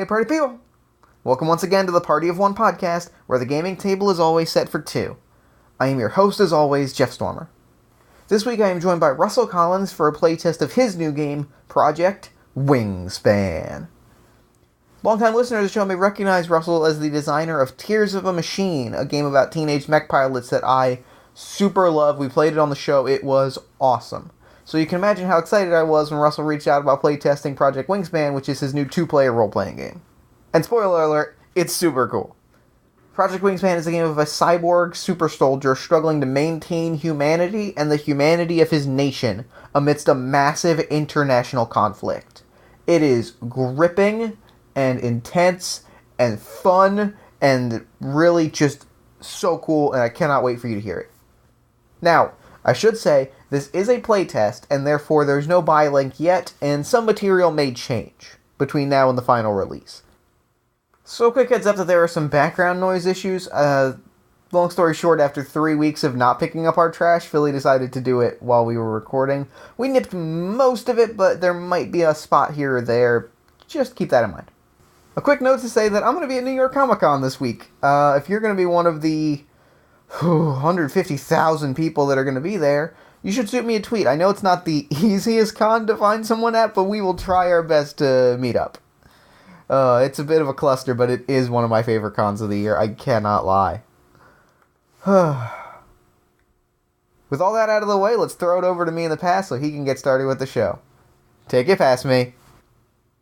party people! Welcome once again to the Party of One podcast, where the gaming table is always set for two. I am your host, as always, Jeff Stormer. This week I am joined by Russell Collins for a playtest of his new game, Project Wingspan. Longtime listeners of the show may recognize Russell as the designer of Tears of a Machine, a game about teenage mech pilots that I super love. We played it on the show. It was awesome. So you can imagine how excited I was when Russell reached out about playtesting Project Wingspan, which is his new 2-player role-playing game. And spoiler alert, it's super cool. Project Wingspan is the game of a cyborg super soldier struggling to maintain humanity and the humanity of his nation amidst a massive international conflict. It is gripping and intense and fun and really just so cool, and I cannot wait for you to hear it. Now, I should say, this is a playtest, and therefore there's no buy link yet, and some material may change between now and the final release. So quick heads up that there are some background noise issues. Long story short, after 3 weeks of not picking up our trash, Philly decided to do it while we were recording. We nipped most of it, but there might be a spot here or there. Just keep that in mind. A quick note to say that I'm going to be at New York Comic Con this week. If you're going to be one of the 150,000 people that are going to be there, you should shoot me a tweet. I know it's not the easiest con to find someone at, but we will try our best to meet up. It's a bit of a cluster, but it is one of my favorite cons of the year. I cannot lie. With all that out of the way, let's throw it over to me in the past so he can get started with the show. Take it past me.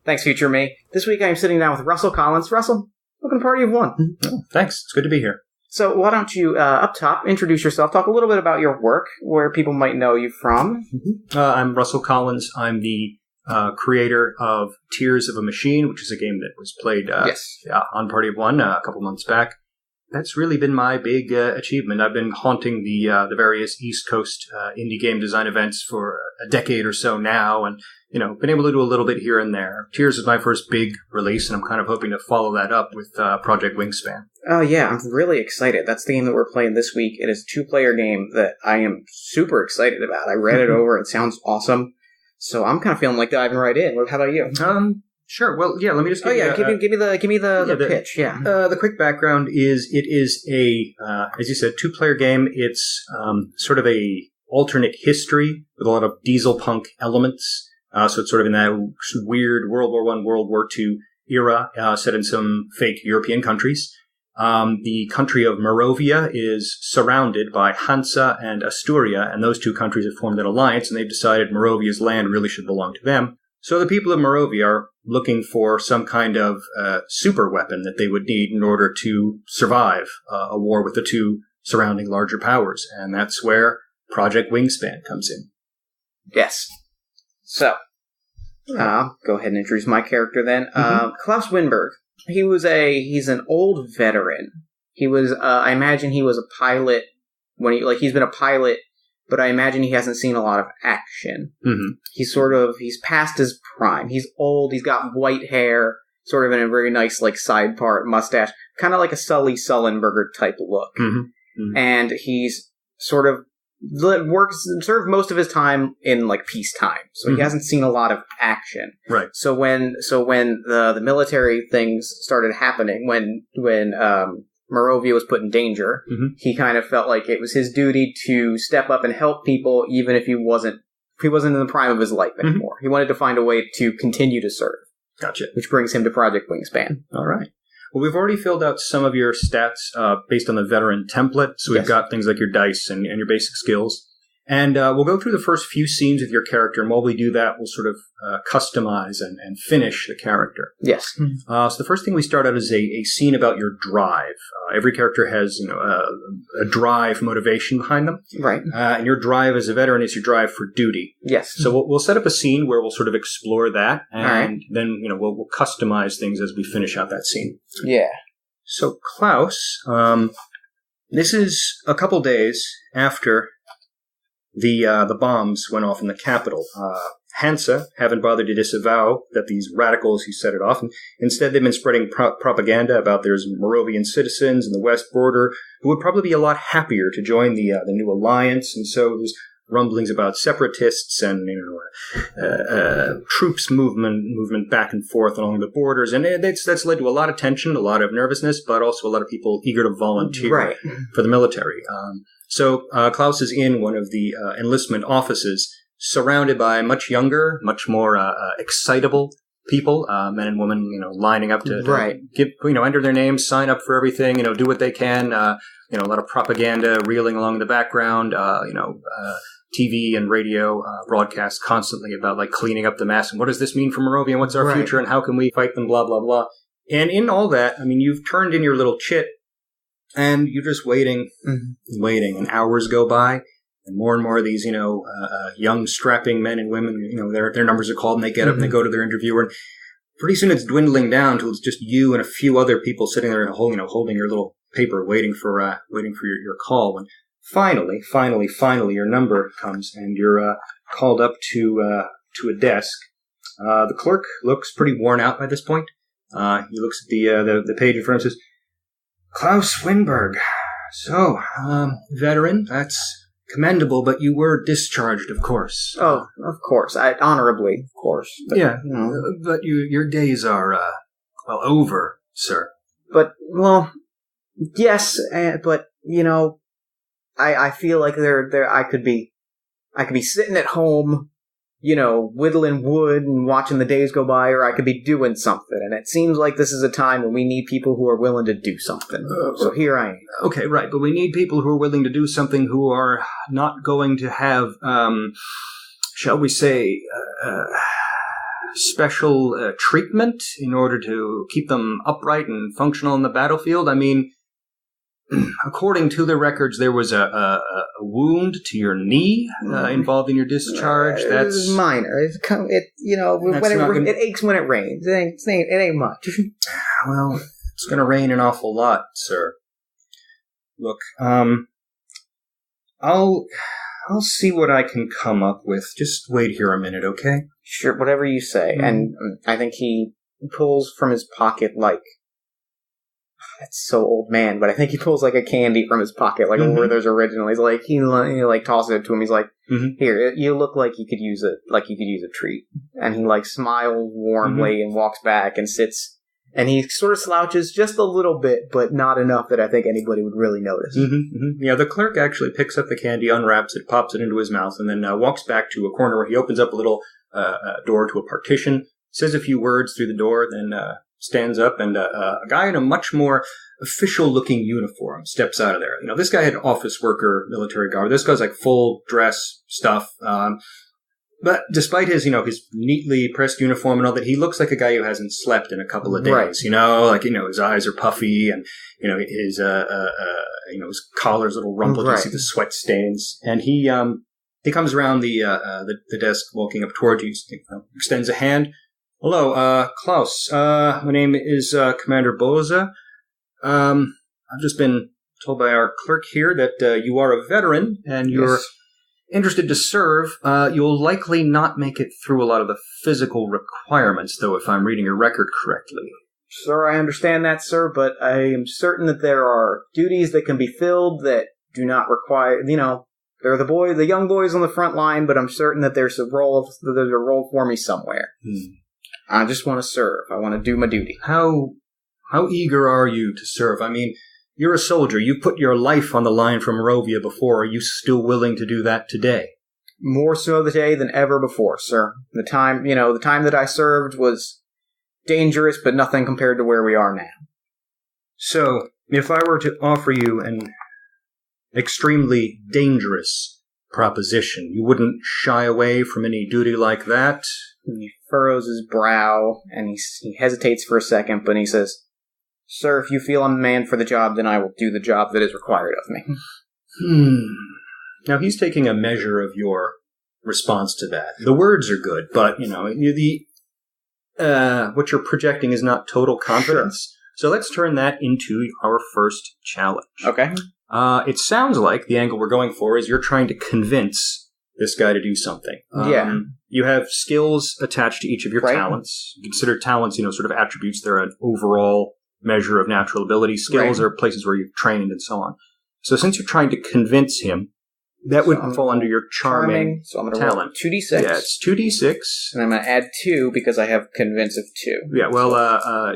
Thanks, future me. This week I am sitting down with Russell Collins. Russell, welcome to Party of One. Oh, thanks. It's good to be here. So why don't you, up top, introduce yourself, talk a little bit about your work, where people might know you from. I'm Russell Collins. I'm the creator of Tears of a Machine, which is a game that was played on Party of One a couple months back. That's really been my big achievement. I've been haunting the various East Coast indie game design events for a decade or so now, and been able to do a little bit here and there. Tears is my first big release, and I'm kind of hoping to follow that up with Project Wingspan. Oh yeah, I'm really excited. That's the game that we're playing this week. It is a 2-player game that I am super excited about. I read it over. It sounds awesome. So I'm kind of feeling like diving right in. How about you? Sure. Well, yeah. Let me just give me the pitch. Yeah. The quick background is it is a as you said, 2-player game. It's sort of a alternate history with a lot of diesel punk elements. So it's sort of in that weird World War I, World War II era, set in some fake European countries. The country of Moravia is surrounded by Hansa and Asturia, and those two countries have formed an alliance, and they've decided Moravia's land really should belong to them. So the people of Moravia are looking for some kind of super weapon that they would need in order to survive a war with the two surrounding larger powers, and that's where Project Wingspan comes in. Yes. So, I'll go ahead and introduce my character then. Klaus Winberg. He's an old veteran. He was, I imagine he was a pilot he's been a pilot, but I imagine he hasn't seen a lot of action. Mm-hmm. He's past his prime. He's old, he's got white hair, sort of in a very nice, side part mustache, kind of like a Sully Sullenberger type look. Mm-hmm. Mm-hmm. And he's served most of his time in peacetime, so he hasn't seen a lot of action. Right. So when the military things started happening, when Moravia was put in danger, he kind of felt like it was his duty to step up and help people, even if he wasn't in the prime of his life anymore. He wanted to find a way to continue to serve. Gotcha. Which brings him to Project Wingspan. All right. Well, we've already filled out some of your stats based on the veteran template. So we've got things like your dice and your basic skills. And we'll go through the first few scenes with your character. And while we do that, we'll sort of customize and finish the character. Yes. So the first thing we start out is a scene about your drive. Every character has a drive motivation behind them. Right. And your drive as a veteran is your drive for duty. Yes. So we'll set up a scene where we'll sort of explore that. And then we'll customize things as we finish out that scene. Yeah. So Klaus, this is a couple days after the bombs went off in the capital. Hansa haven't bothered to disavow that these radicals who set it off, and instead they've been spreading propaganda about there's Moravian citizens in the west border who would probably be a lot happier to join the new alliance, and so there's rumblings about separatists and troops movement back and forth along the borders, and that's led to a lot of tension, a lot of nervousness, but also a lot of people eager to volunteer for the military. So Klaus is in one of the enlistment offices, surrounded by much younger, much more excitable people, men and women, lining up to give, enter their names, sign up for everything, do what they can. A lot of propaganda reeling along in the background. TV and radio broadcasts constantly about like cleaning up the mess and what does this mean for Moravia and what's our future and how can we fight them, blah blah blah. And in all that, you've turned in your little chit and you're just waiting, and hours go by. And more of these, young, strapping men and women, their numbers are called and they get up and they go to their interviewer. And pretty soon it's dwindling down until it's just you and a few other people sitting there, holding your little paper, waiting for your call. When finally, your number comes and you're called up to a desk. The clerk looks pretty worn out by this point. He looks at the page in front and says, "Klaus Winberg. So, veteran, that's commendable, but you were discharged, of course." Oh, of course. Honorably, of course. But, yeah, but your days are, over, sir. But, yes, but, I feel like I could be sitting at home, whittling wood and watching the days go by, or I could be doing something. And it seems like this is a time when we need people who are willing to do something. So here I am. Okay, right. But we need people who are willing to do something who are not going to have, shall we say, special treatment in order to keep them upright and functional in the battlefield. According to the records, there was a wound to your knee involved in your discharge. That's minor. It aches when it rains. It ain't much. Well, it's going to rain an awful lot, sir. Look, I'll see what I can come up with. Just wait here a minute, okay? Sure, whatever you say. And I think he pulls from his pocket that's so old man, but I think he pulls like a candy from his pocket, like a Werther's Original. He's like, he tosses it to him. He's like, "Here, you look like you could use a treat." And he smiles warmly and walks back and sits, and he sort of slouches just a little bit, but not enough that I think anybody would really notice. Yeah, the clerk actually picks up the candy, unwraps it, pops it into his mouth, and then walks back to a corner where he opens up a little door to a partition, says a few words through the door, then stands up, and a guy in a much more official-looking uniform steps out of there. This guy had office worker, military garb. This guy's full dress stuff. But despite his, his neatly pressed uniform and all that, he looks like a guy who hasn't slept in a couple of days. His eyes are puffy, and his his collar's a little rumpled. You see the sweat stains, and he comes around the desk, walking up towards you, extends a hand. "Hello, Klaus. My name is Commander Boza. I've just been told by our clerk here that you are a veteran and you're interested to serve. You'll likely not make it through a lot of the physical requirements, though, if I'm reading your record correctly." "Sir, I understand that, sir, but I am certain that there are duties that can be filled that do not require, there are the young boys on the front line, but I'm certain that there's a role for me somewhere. I just want to serve. I want to do my duty." How eager are you to serve? You're a soldier. You put your life on the line for Moravia before. Are you still willing to do that today? "More so today than ever before, sir. The time that I served was dangerous, but nothing compared to where we are now." So, if I were to offer you an extremely dangerous proposition, you wouldn't shy away from any duty like that? He furrows his brow, and he hesitates for a second, but he says, "Sir, if you feel I'm the man for the job, then I will do the job that is required of me." Now, he's taking a measure of your response to that. The words are good, but, what you're projecting is not total confidence. Sure. So let's turn that into our first challenge. Okay. It sounds like the angle we're going for is you're trying to convince this guy to do something. You have skills attached to each of your talents. You consider talents, sort of attributes. They're an overall measure of natural ability. Skills are places where you've trained and so on. So since you're trying to convince him, That would fall under your charming So I'm going to roll talent. 2d6. Yeah, it's 2d6. And I'm going to add 2 because I have convince of 2. Yeah, well,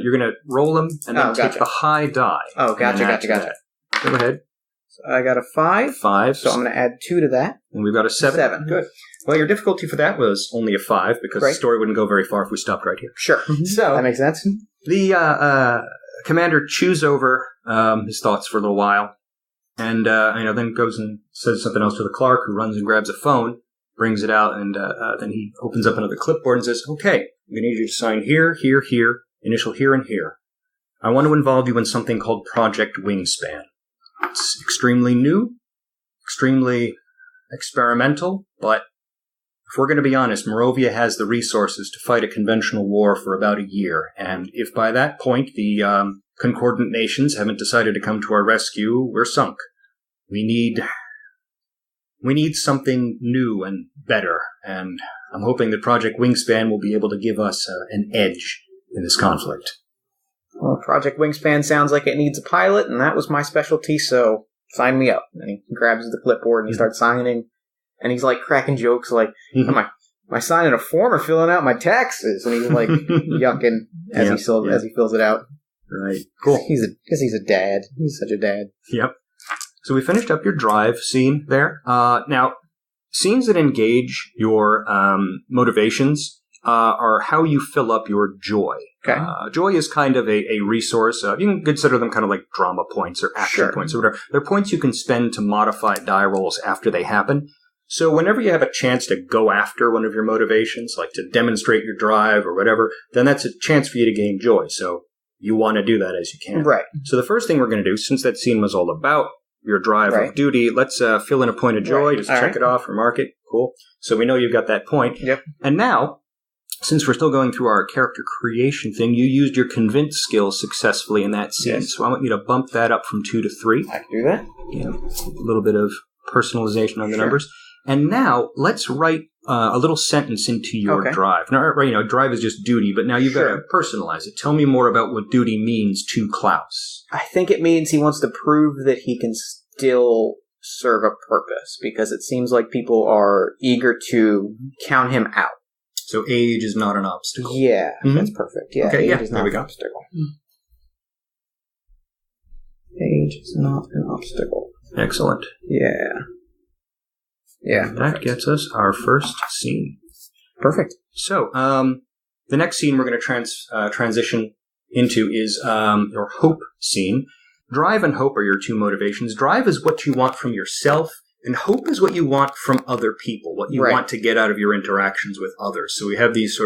you're going to roll them and then take the high die. Oh, gotcha. Go ahead. So I got a 5. 5. So I'm going to add 2 to that. And we've got a 7. 7. Good. Well, your difficulty for that was only a 5 because the story wouldn't go very far if we stopped right here. Sure. So that makes sense. The commander chews over his thoughts for a little while, and then goes and says something else to the clerk, who runs and grabs a phone, brings it out, and then he opens up another clipboard and says, "Okay, I'm going to need you to sign here, here, here, initial here and here. I want to involve you in something called Project Wingspan. It's extremely new, extremely experimental, but if we're going to be honest, Morovia has the resources to fight a conventional war for about a year, and if by that point the concordant nations haven't decided to come to our rescue, we're sunk. We need something new and better, and I'm hoping that Project Wingspan will be able to give us an edge in this conflict." Well, Project Wingspan sounds like it needs a pilot, and that was my specialty, so sign me up. And he grabs the clipboard and he starts signing. And he's like cracking jokes like, am I signing a form or filling out my taxes? And he's like yucking as he fills it out. Right. Cool. Because he's a dad. He's such a dad. Yep. So we finished up your drive scene there. Now, scenes that engage your motivations are how you fill up your joy. Okay. Joy is kind of a resource. You can consider them kind of like drama points or action points or whatever. They're points you can spend to modify die rolls after they happen. So whenever you have a chance to go after one of your motivations, like to demonstrate your drive or whatever, then that's a chance for you to gain joy. So you want to do that as you can. Right. So the first thing we're going to do, since that scene was all about your drive of duty, let's fill in a point of joy. Just check it off, remark it. Cool. So we know you've got that point. Yep. And now, since we're still going through our character creation thing, you used your convince skill successfully in that scene. Yes. So I want you to bump that up from 2 to 3. I can do that. Yeah, a little bit of personalization on the numbers. And now, let's write a little sentence into your drive. Now, drive is just duty, but now you've got to personalize it. Tell me more about what duty means to Klaus. I think it means he wants to prove that he can still serve a purpose, because it seems like people are eager to count him out. So age is not an obstacle. Yeah, that's perfect. Yeah, okay, age is not an obstacle. Age is not an obstacle. Excellent. Yeah. Yeah. That gets us our first scene. Perfect. So, the next scene we're going to transition into is your hope scene. Drive and hope are your two motivations. Drive is what you want from yourself, and hope is what you want from other people, what you want to get out of your interactions with others. So we have these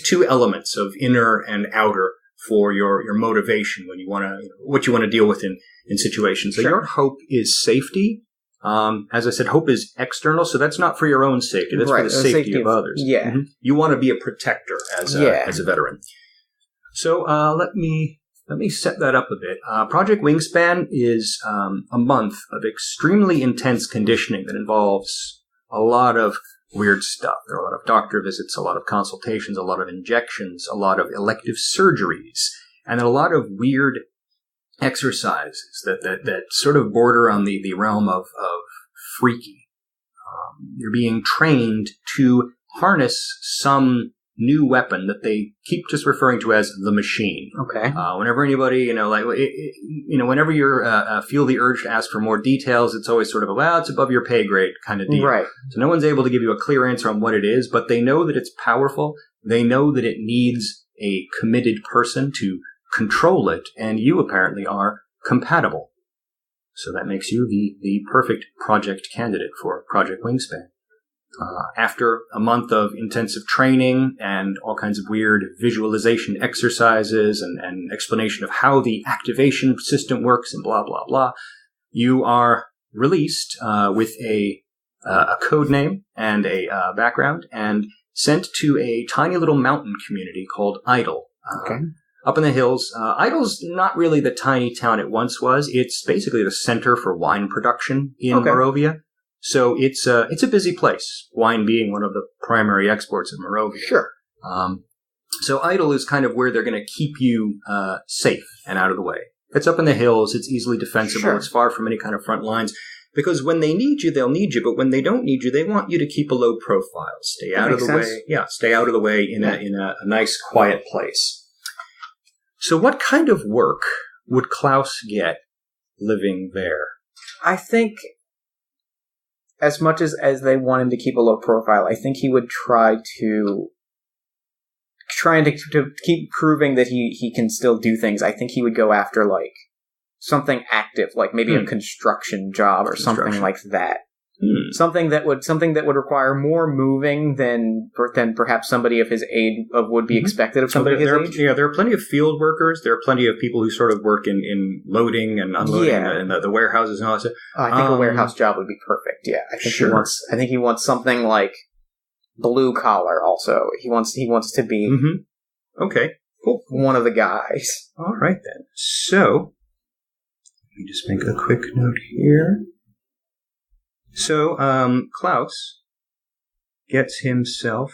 two elements of inner and outer for your motivation when you want to, what you want to deal with in situations. So your hope is safety. As I said, hope is external, so that's not for your own safety. That's for the safety of others. Yeah. Mm-hmm. You want to be a protector as a veteran. So let me set that up a bit. Project Wingspan is a month of extremely intense conditioning that involves a lot of weird stuff. There are a lot of doctor visits, a lot of consultations, a lot of injections, a lot of elective surgeries, and a lot of weird exercises that sort of border on the realm of freaky. You're being trained to harness some new weapon that they keep just referring to as the machine. Okay. Whenever anybody, whenever you feel the urge to ask for more details, it's always sort of it's above your pay grade kind of deal. Right. So no one's able to give you a clear answer on what it is, but they know that it's powerful. They know that it needs a committed person to control it, and you apparently are compatible. So that makes you the perfect project candidate for Project Wingspan. After a month of intensive training and all kinds of weird visualization exercises and explanation of how the activation system works and blah, blah, blah, you are released with a code name and a background and sent to a tiny little mountain community called Idle. Up in the hills. Idle's not really the tiny town it once was. It's basically the center for wine production in Morovia. So it's a busy place, wine being one of the primary exports of Morovia. Sure. So Idle is kind of where they're going to keep you safe and out of the way. It's up in the hills. It's easily defensible. It's far from any kind of front lines. Because when they need you, they'll need you. But when they don't need you, they want you to keep a low profile. Stay out of the way. Yeah, stay out of the way in a nice, quiet place. So what kind of work would Klaus get living there? I think, as much as they want him to keep a low profile, I think he would trying to keep proving that he can still do things. I think he would go after, like, something active, like maybe a construction job or something like that. Something that would require more moving than perhaps somebody of his age would be expected of somebody his age. Yeah, there are plenty of field workers. There are plenty of people who sort of work in loading and unloading and the warehouses and all that stuff. I think a warehouse job would be perfect. Yeah, I think he wants something like blue collar. Also, he wants to be okay, cool, one of the guys. All right then. So let me just make a quick note here. So, Klaus gets himself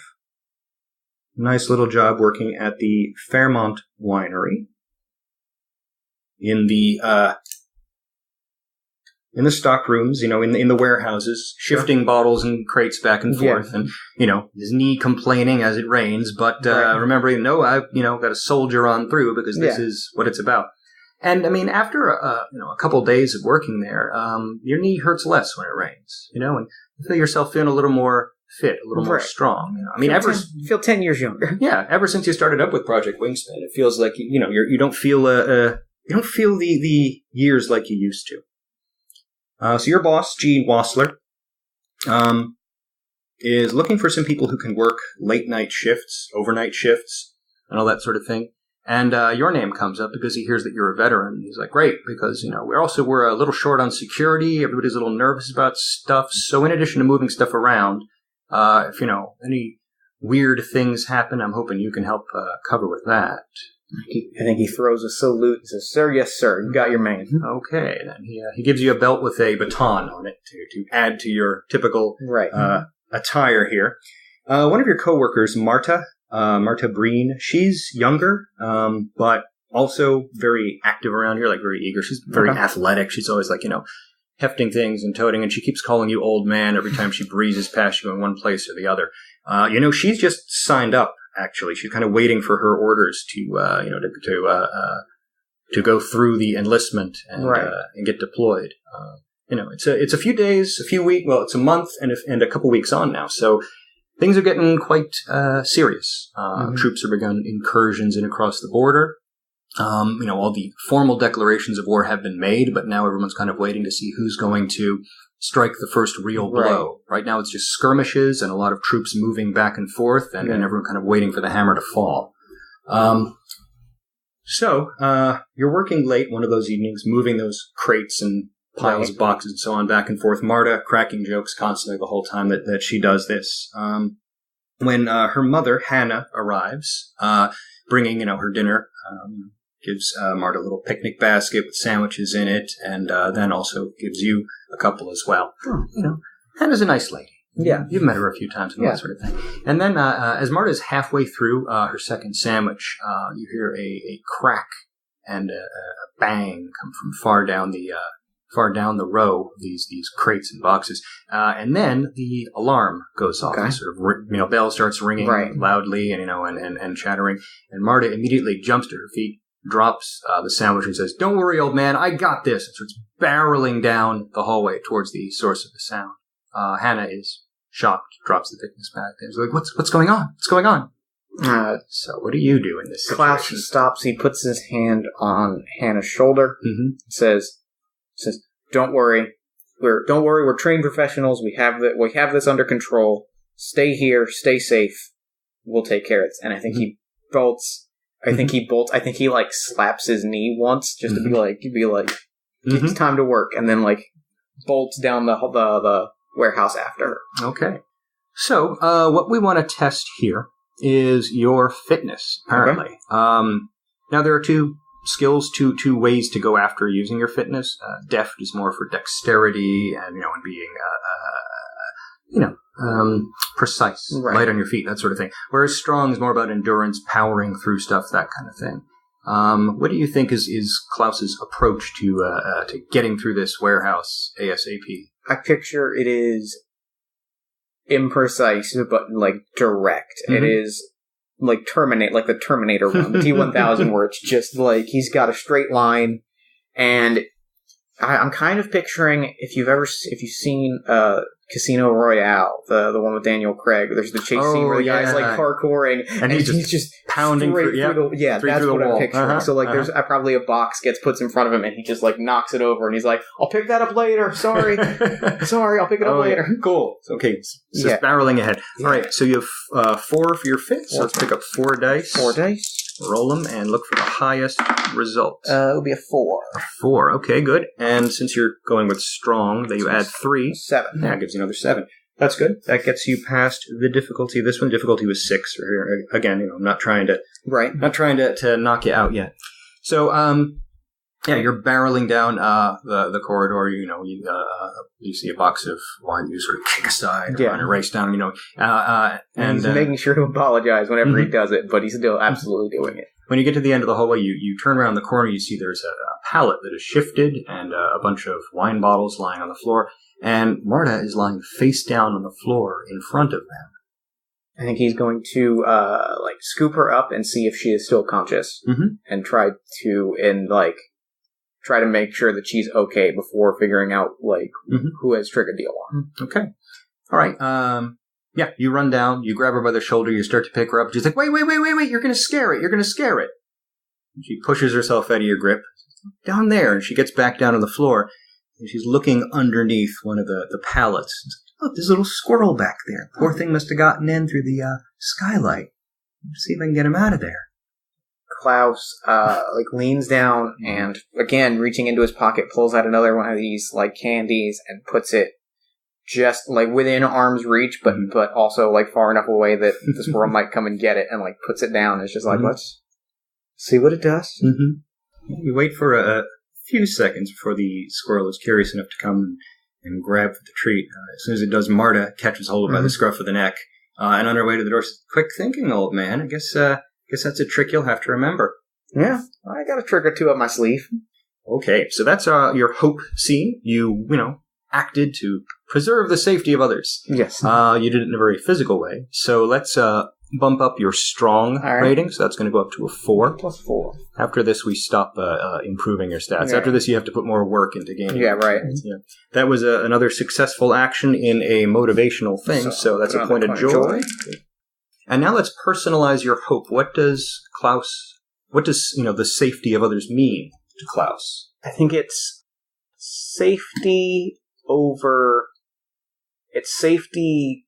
a nice little job working at the Fairmont Winery in the stock rooms, in the warehouses, shifting bottles and crates back and forth, and his knee complaining as it rains, but remembering, I've got to soldier on through because this is what it's about. And I mean, after a couple of days of working there, your knee hurts less when it rains, and you feel yourself feeling a little more fit, a little more strong. I mean, feel 10 years younger. Yeah, ever since you started up with Project Wingspan, it feels like you don't feel the years like you used to. So your boss, Gene Wassler, is looking for some people who can work late night shifts, overnight shifts, and all that sort of thing. And your name comes up because he hears that you're a veteran. He's like, great, because we're a little short on security. Everybody's a little nervous about stuff. So in addition to moving stuff around, if any weird things happen, I'm hoping you can help cover with that. I think he throws a salute and says, "Sir, yes, sir, you got your man." Okay, then he gives you a belt with a baton on it to add to your typical attire here. One of your coworkers, Marta Breen, she's younger, but also very active around here, like very eager. She's very athletic. She's always like, hefting things and toting, and she keeps calling you old man every time she breezes past you in one place or the other. She's just signed up, actually. She's kind of waiting for her orders to go through the enlistment and get deployed. It's a few days, a few weeks, well, it's a month and a couple weeks on now, so things are getting quite serious. Troops have begun incursions in across the border. All the formal declarations of war have been made, but now everyone's kind of waiting to see who's going to strike the first real blow. Right now it's just skirmishes and a lot of troops moving back and forth, and everyone kind of waiting for the hammer to fall. So you're working late one of those evenings, moving those crates and piles of boxes and so on back and forth. Marta cracking jokes constantly the whole time that she does this. When her mother, Hannah, arrives, bringing, her dinner, gives Marta a little picnic basket with sandwiches in it, and then also gives you a couple as well. Hannah's a nice lady. Yeah. You've met her a few times and that sort of thing. And then as Marta's halfway through her second sandwich, you hear a crack and a bang come from far down the row of these crates and boxes. And then the alarm goes off. Sort of, bell starts ringing loudly and chattering. And Marta immediately jumps to her feet, drops the sandwich and says, "Don't worry, old man, I got this." And starts barreling down the hallway towards the source of the sound. Hannah is shocked, drops the picnic basket. He's like, What's going on? What's going on? So what do you do in this situation? Klaus stops. He puts his hand on Hannah's shoulder. Says, "Don't worry. We're trained professionals. We have this under control. Stay here. Stay safe. We'll take care of it." And I think he bolts. I think he like slaps his knee once just to be like, it's time to work, and then like bolts down the warehouse after her. Okay. So what we want to test here is your fitness. Apparently, now there are two skills, two ways to go after using your fitness. Deft is more for dexterity and and being precise, light on your feet, that sort of thing. Whereas strong is more about endurance, powering through stuff, that kind of thing. What do you think is Klaus's approach to getting through this warehouse ASAP? I picture it is imprecise, but like direct. It is like the Terminator one, the T-1000, where it's just like he's got a straight line, and I'm kind of picturing if you've seen Casino Royale, the one with Daniel Craig. There's the chase scene where the guy's like parkouring and he's just pounding through that's what I'm picturing. Uh-huh. So like there's probably a box gets puts in front of him and he just like knocks it over and he's like, I'll pick that up later. Sorry, I'll pick it up later. Yeah. Cool. Okay, so just barreling ahead. All right, so you have 4 for your fifth. So let's pick up 4 dice. 4 dice. Roll them and look for the highest result. It would be a 4. 4. Okay, good. And since you're going with strong, you add 3. 7. That gives you another 7. That's good. That gets you past the difficulty. This one, difficulty was 6. Again, I'm not trying to to knock you out yet. So, you're barreling down the corridor. You see a box of wine. You sort of kick aside, run and race down. And he's making sure to apologize whenever he does it, but he's still absolutely doing it. When you get to the end of the hallway, you turn around the corner. You see there's a pallet that is shifted and a bunch of wine bottles lying on the floor. And Marta is lying face down on the floor in front of them. I think he's going to scoop her up and see if she is still conscious, and try to make sure that she's okay before figuring out who has triggered the alarm. Okay, all right. You run down, you grab her by the shoulder, you start to pick her up. She's like, wait! You're going to scare it! And she pushes herself out of your grip down there, and she gets back down on the floor. And she's looking underneath one of the pallets. Look, there's a little squirrel back there. Poor thing must have gotten in through the skylight. Let's see if I can get him out of there. Klaus leans down and, again, reaching into his pocket, pulls out another one of these candies and puts it just within arm's reach, but also far enough away that the squirrel might come and get it, and puts it down. It's just let's see what it does. You wait for a few seconds before the squirrel is curious enough to come and grab for the treat. As soon as it does, Marta catches hold by the scruff of the neck, and on her way to the door says, "Quick thinking, old man. I guess that's a trick you'll have to remember." Yeah, I got a trick or two up my sleeve. Okay, so that's your hope scene. You acted to preserve the safety of others. Yes. You did it in a very physical way. So let's bump up your strong rating. So that's going to go up to a 4. Plus 4. After this, we stop improving your stats. Yeah. After this, you have to put more work into gaming. Yeah, right. Yeah. That was another successful action in a motivational thing, so that's a point of joy. And now let's personalize your hope. What does the safety of others mean to Klaus? I think it's safety over... It's safety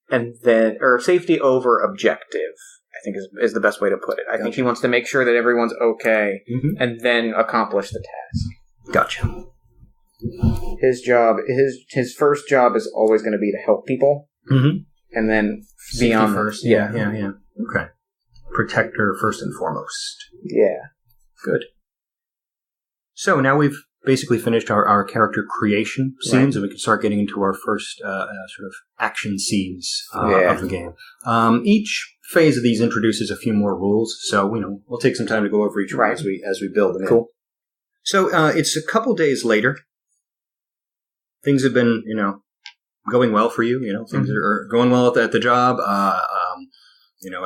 safety over objective, I think is the best way to put it. I think he wants to make sure that everyone's okay and then accomplish the task. Gotcha. His first job is always going to be to help people. And then beyond first. Yeah. Okay. Protector first and foremost. Yeah. Good. So now we've basically finished our character creation scenes, and we can start getting into our first sort of action scenes of the game. Each phase of these introduces a few more rules, so we'll take some time to go over each one as we build them. Cool. So it's a couple days later. Things have been going well for you. Things are going well at the job.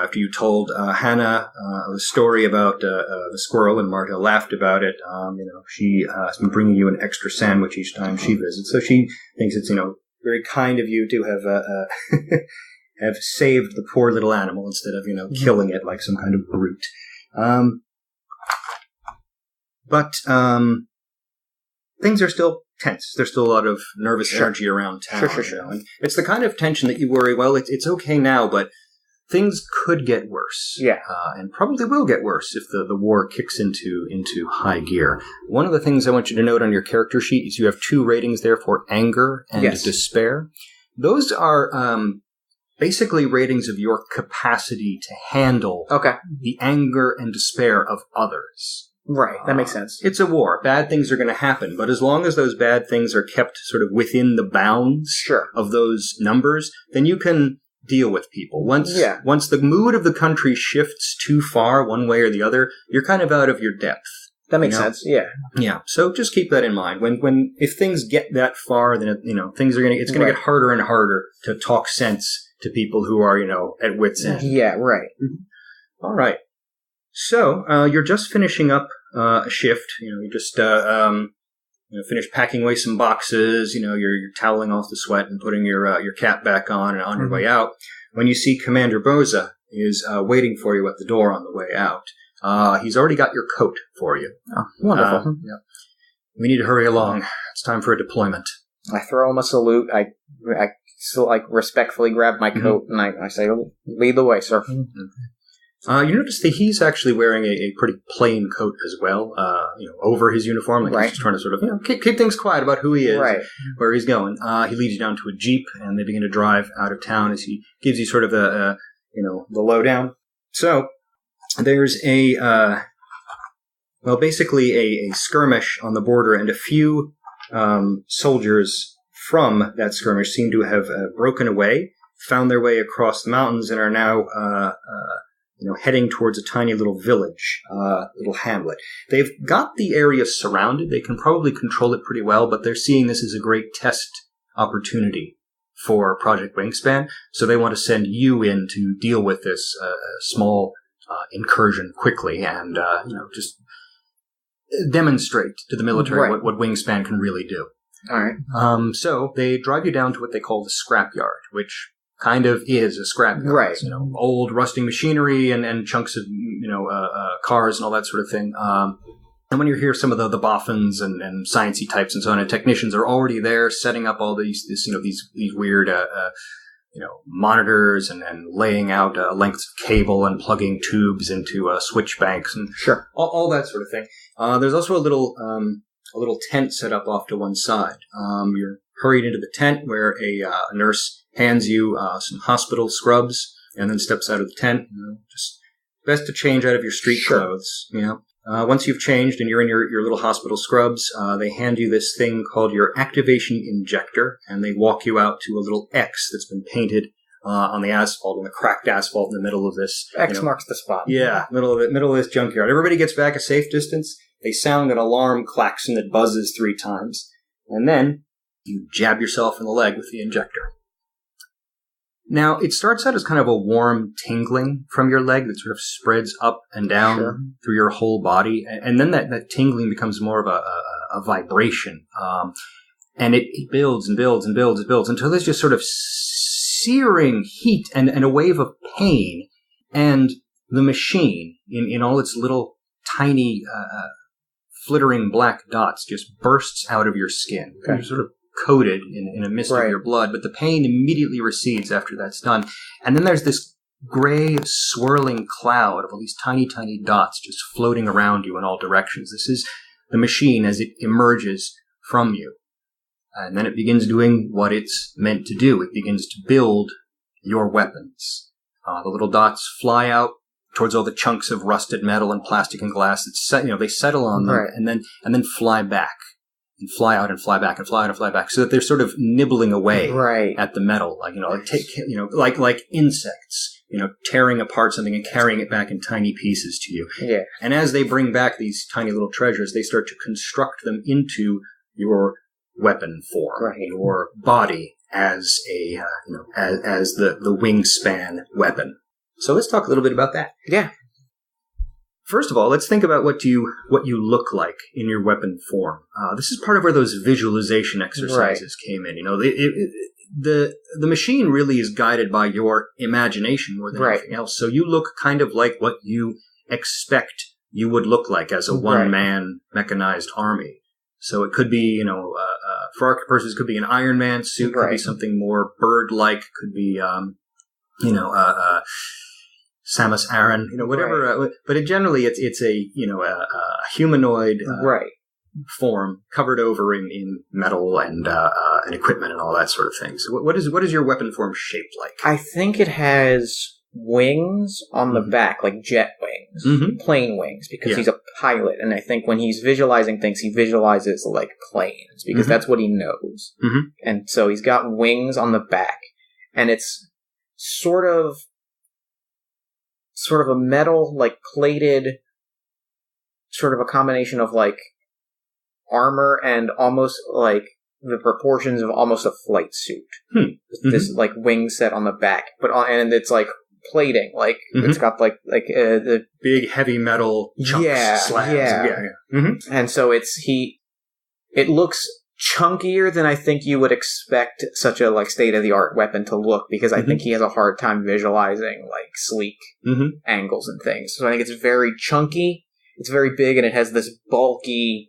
After you told Hannah the story about the squirrel and Marta laughed about it, she has been bringing you an extra sandwich each time she visits. So she thinks it's, very kind of you to have have saved the poor little animal instead of, killing it like some kind of brute. But things are still tense. There's still a lot of nervous energy around town. Sure. And it's the kind of tension that you worry, well, it's okay now, but things could get worse. Yeah. And probably will get worse if the war kicks into high gear. One of the things I want you to note on your character sheet is you have 2 ratings there for anger and despair. Those are basically ratings of your capacity to handle the anger and despair of others. Right, that makes sense. It's a war. Bad things are going to happen, but as long as those bad things are kept sort of within the bounds of those numbers, then you can deal with people. Once the mood of the country shifts too far one way or the other, you're kind of out of your depth. That makes sense. Yeah. Yeah. So just keep that in mind. If things get that far, then it's gonna get harder and harder to talk sense to people who are at wit's end. Yeah. Right. Mm-hmm. All right. So you're just finishing up a shift. You just finished packing away some boxes. You're toweling off the sweat and putting your cap back on and on your way out. When you see Commander Boza is waiting for you at the door on the way out. He's already got your coat for you. Oh, wonderful. Yeah. We need to hurry along. It's time for a deployment. I throw him a salute. I still respectfully grab my coat and I say, "Lead the way, sir." Mm-hmm. You notice that he's actually wearing a pretty plain coat as well, over his uniform. He's just trying to sort of keep things quiet about who he is, where he's going. He leads you down to a Jeep, and they begin to drive out of town as he gives you sort of the lowdown. So there's basically a skirmish on the border, and a few soldiers from that skirmish seem to have broken away, found their way across the mountains, and are now heading towards a tiny little village, little hamlet. They've got the area surrounded. They can probably control it pretty well, but they're seeing this as a great test opportunity for Project Wingspan, so they want to send you in to deal with this small incursion quickly and just demonstrate to the military what Wingspan can really do. All right. So they drive you down to what they call the scrapyard, which kind of is a scrapyard. Right. It's, old rusting machinery and chunks of cars and all that sort of thing. And when you hear some of the boffins and sciencey types and so on, and technicians are already there setting up all these weird monitors and laying out lengths of cable and plugging tubes into switch banks and all that sort of thing. There's also a little tent set up off to one side. You're hurried into the tent where a nurse hands you some hospital scrubs and then steps out of the tent. Just best to change out of your street clothes. Once you've changed and you're in your little hospital scrubs, they hand you this thing called your activation injector, and they walk you out to a little X that's been painted on the asphalt, on the cracked asphalt in the middle of this. X marks the spot. Yeah, middle of this junkyard. Everybody gets back a safe distance. They sound an alarm klaxon that buzzes 3 times, and then you jab yourself in the leg with the injector. Now, it starts out as kind of a warm tingling from your leg that sort of spreads up and down through your whole body. And then that tingling becomes more of a vibration. And it builds and builds and builds and builds until there's just sort of searing heat and a wave of pain. And the machine, in all its little tiny flittering black dots, just bursts out of your skin. Okay. You're sort of coated in a mist of your blood, but the pain immediately recedes after that's done. And then there's this gray, swirling cloud of all these tiny, tiny dots just floating around you in all directions. This is the machine as it emerges from you. And then it begins doing what it's meant to do. It begins to build your weapons. The little dots fly out towards all the chunks of rusted metal and plastic and glass. They settle on them and then fly back. And fly out and fly back and fly out and fly back, so that they're sort of nibbling away at the metal, like insects, tearing apart something and carrying it back in tiny pieces to you. Yeah. And as they bring back these tiny little treasures, they start to construct them into your weapon form, your body as as the wingspan weapon. So let's talk a little bit about that. Yeah. First of all, let's think about what you look like in your weapon form. This is part of where those visualization exercises came in. The machine really is guided by your imagination more than anything else. So you look kind of like what you expect you would look like as a one-man mechanized army. So it could be, for our purposes, it could be an Iron Man suit, could be something more bird-like, could be, Samus Aran, whatever. But generally, it's a humanoid form covered over in metal and equipment and all that sort of thing. So what is your weapon form shaped like? I think it has wings on the back, like jet wings, plane wings, because he's a pilot. And I think when he's visualizing things, he visualizes like planes because that's what he knows. And so he's got wings on the back, and it's sort of a metal, like plated sort of a combination of like armor and almost like the proportions of almost a flight suit. This like wing set on the back, and it's like plating, like it's got like the big heavy metal chunks, slabs. Yeah. And so it looks chunkier than I think you would expect such a like state of the art weapon to look, because I think he has a hard time visualizing like sleek angles and things. So I think it's very chunky, it's very big, and it has this bulky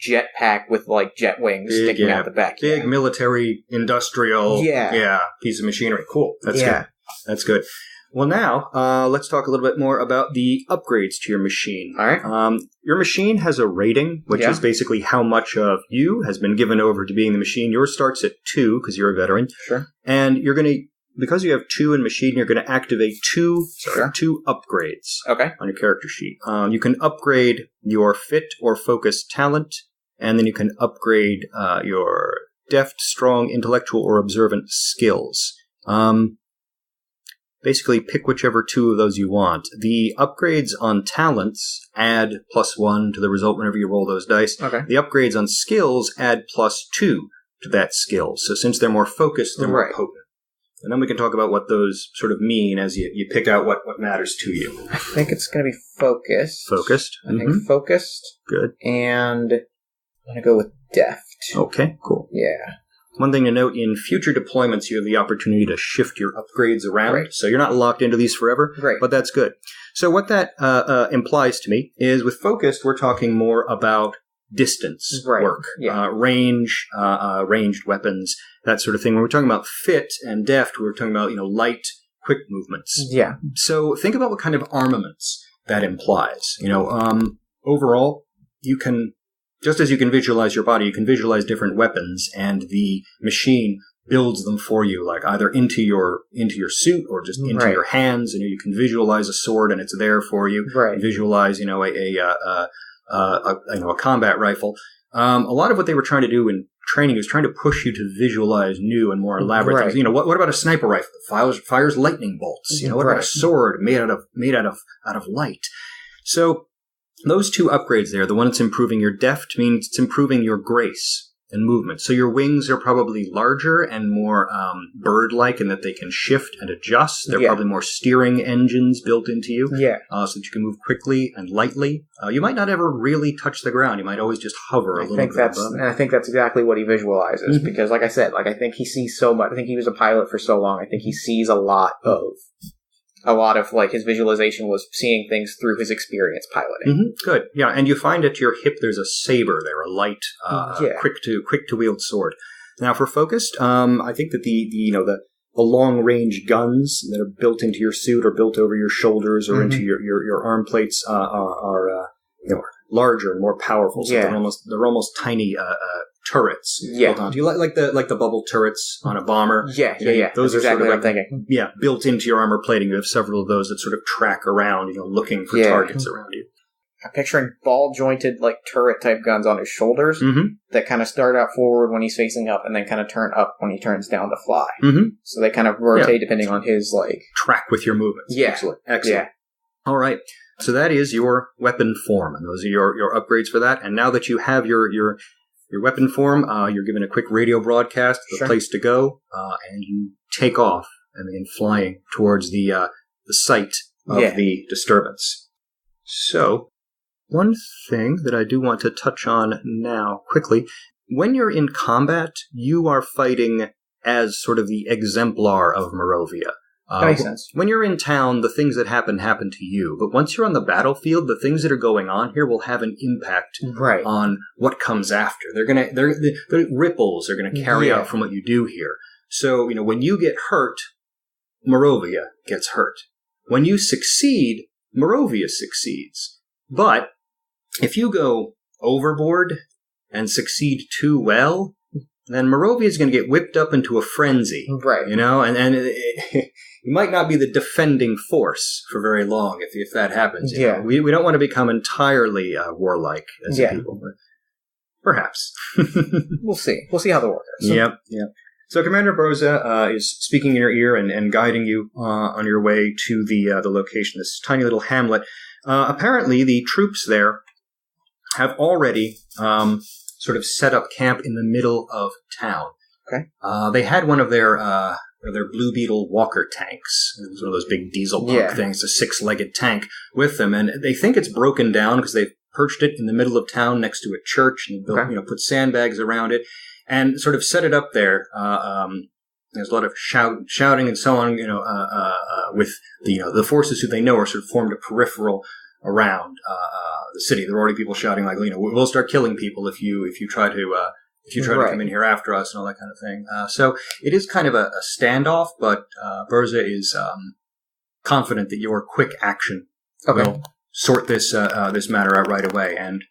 jetpack with like jet wings sticking out the back. Big military industrial piece of machinery. Cool. That's good. That's good. Well, now, let's talk a little bit more about the upgrades to your machine. All right. Your machine has a rating, which is basically how much of you has been given over to being the machine. Yours starts at 2, because you're a veteran. Sure. And you're going to, because you have 2 in machine, you're going to activate two upgrades on your character sheet. You can upgrade your fit or focus talent, and then you can upgrade your deft, strong, intellectual, or observant skills. Basically, pick whichever 2 of those you want. The upgrades on talents add +1 to the result whenever you roll those dice. Okay. The upgrades on skills add +2 to that skill. So since they're more focused, they're more potent. And then we can talk about what those sort of mean as you pick out what matters to you. I think it's going to be focused. Focused. I think focused. Good. And I'm going to go with deft. Okay, cool. Yeah. One thing to note, in future deployments, you have the opportunity to shift your upgrades around. Right. So you're not locked into these forever, but that's good. So what that implies to me is with focused, we're talking more about distance work, range, ranged weapons, that sort of thing. When we're talking about fit and deft, we're talking about, light, quick movements. Yeah. So think about what kind of armaments that implies. Overall, you can... Just as you can visualize your body, you can visualize different weapons, and the machine builds them for you, like either into your suit or just into your hands. You can visualize a sword, and it's there for you. Right. Visualize, a combat rifle. A lot of what they were trying to do in training was trying to push you to visualize new and more elaborate things. What about a sniper rifle that fires lightning bolts? What about a sword made out of light? So those 2 upgrades there, the one that's improving your deft means it's improving your grace and movement. So your wings are probably larger and more bird-like in that they can shift and adjust. They're probably more steering engines built into you, so that you can move quickly and lightly. You might not ever really touch the ground. You might always just hover a little bit above. And I think that's exactly what he visualizes, because like I said, I think he sees so much. I think he was a pilot for so long. I think he sees a lot of like his visualization was seeing things through his experience piloting. Good. Yeah, and you find at your hip there's a saber there, a light, quick to wield sword. Now for focused, I think that the long range guns that are built into your suit or built over your shoulders or into your arm plates are larger and more powerful. So they're almost tiny turrets built onto you, like the bubble turrets on a bomber. Those are exactly what I'm thinking. Yeah, built into your armor plating. You have several of those that sort of track around, looking for targets around you. I'm picturing ball-jointed, like, turret-type guns on his shoulders that kind of start out forward when he's facing up and then kind of turn up when he turns down to fly. So they kind of rotate depending on his, like... Track with your movements. Yeah. Excellent. Yeah. All right. So that is your weapon form, and those are your upgrades for that. And now that you have your weapon form, you're given a quick radio broadcast, the place to go, and you take off and begin flying towards the site of the disturbance. So, one thing that I do want to touch on now quickly, when you're in combat, you are fighting as sort of the exemplar of Morovia. That makes sense. When you're in town, the things that happen to you. But once you're on the battlefield, the things that are going on here will have an impact on what comes after. The ripples are going to carry out from what you do here. So, when you get hurt, Morovia gets hurt. When you succeed, Morovia succeeds. But if you go overboard and succeed too well, then Morovia is going to get whipped up into a frenzy. Right. And you might not be the defending force for very long if that happens. We don't want to become entirely warlike as a people, but perhaps. We'll see. We'll see how the war goes. Yep. So Commander Broza is speaking in your ear and guiding you on your way to the location, this tiny little hamlet. Apparently, the troops there have already sort of set up camp in the middle of town. Okay. They had one of their Blue Beetle walker tanks. It was one of those big diesel punk things, a 6-legged tank with them, and they think it's broken down because they've perched it in the middle of town next to a church and built, put sandbags around it and sort of set it up there. There's a lot of shouting and so on, with the forces who they know are sort of formed a peripheral around the city. There are already people shouting like, we'll start killing people if you try to come in here after us and all that kind of thing. So it is kind of a standoff, but Berza is confident that your quick action will sort this matter out right away. And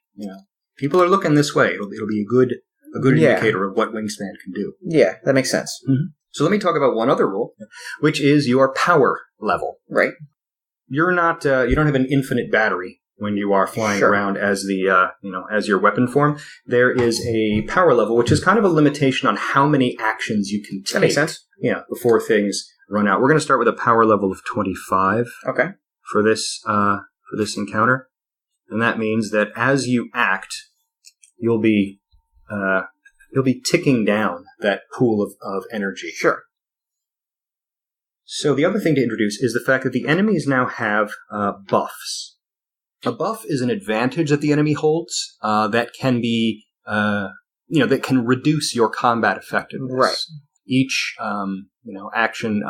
people are looking this way. It'll be a good indicator of what Wingspan can do. Yeah, that makes sense. Mm-hmm. So let me talk about one other rule, which is your power level. Right. You're not you don't have an infinite battery when you are flying around as the as your weapon form. There is a power level, which is kind of a limitation on how many actions you can take. That makes sense. Yeah, before things run out. We're going to start with a power level of 25. Okay. For this encounter, and that means that as you act, you'll be ticking down that pool of energy. Sure. So the other thing to introduce is the fact that the enemies now have buffs. A buff is an advantage that the enemy holds that can be, that can reduce your combat effectiveness. Right. Each, action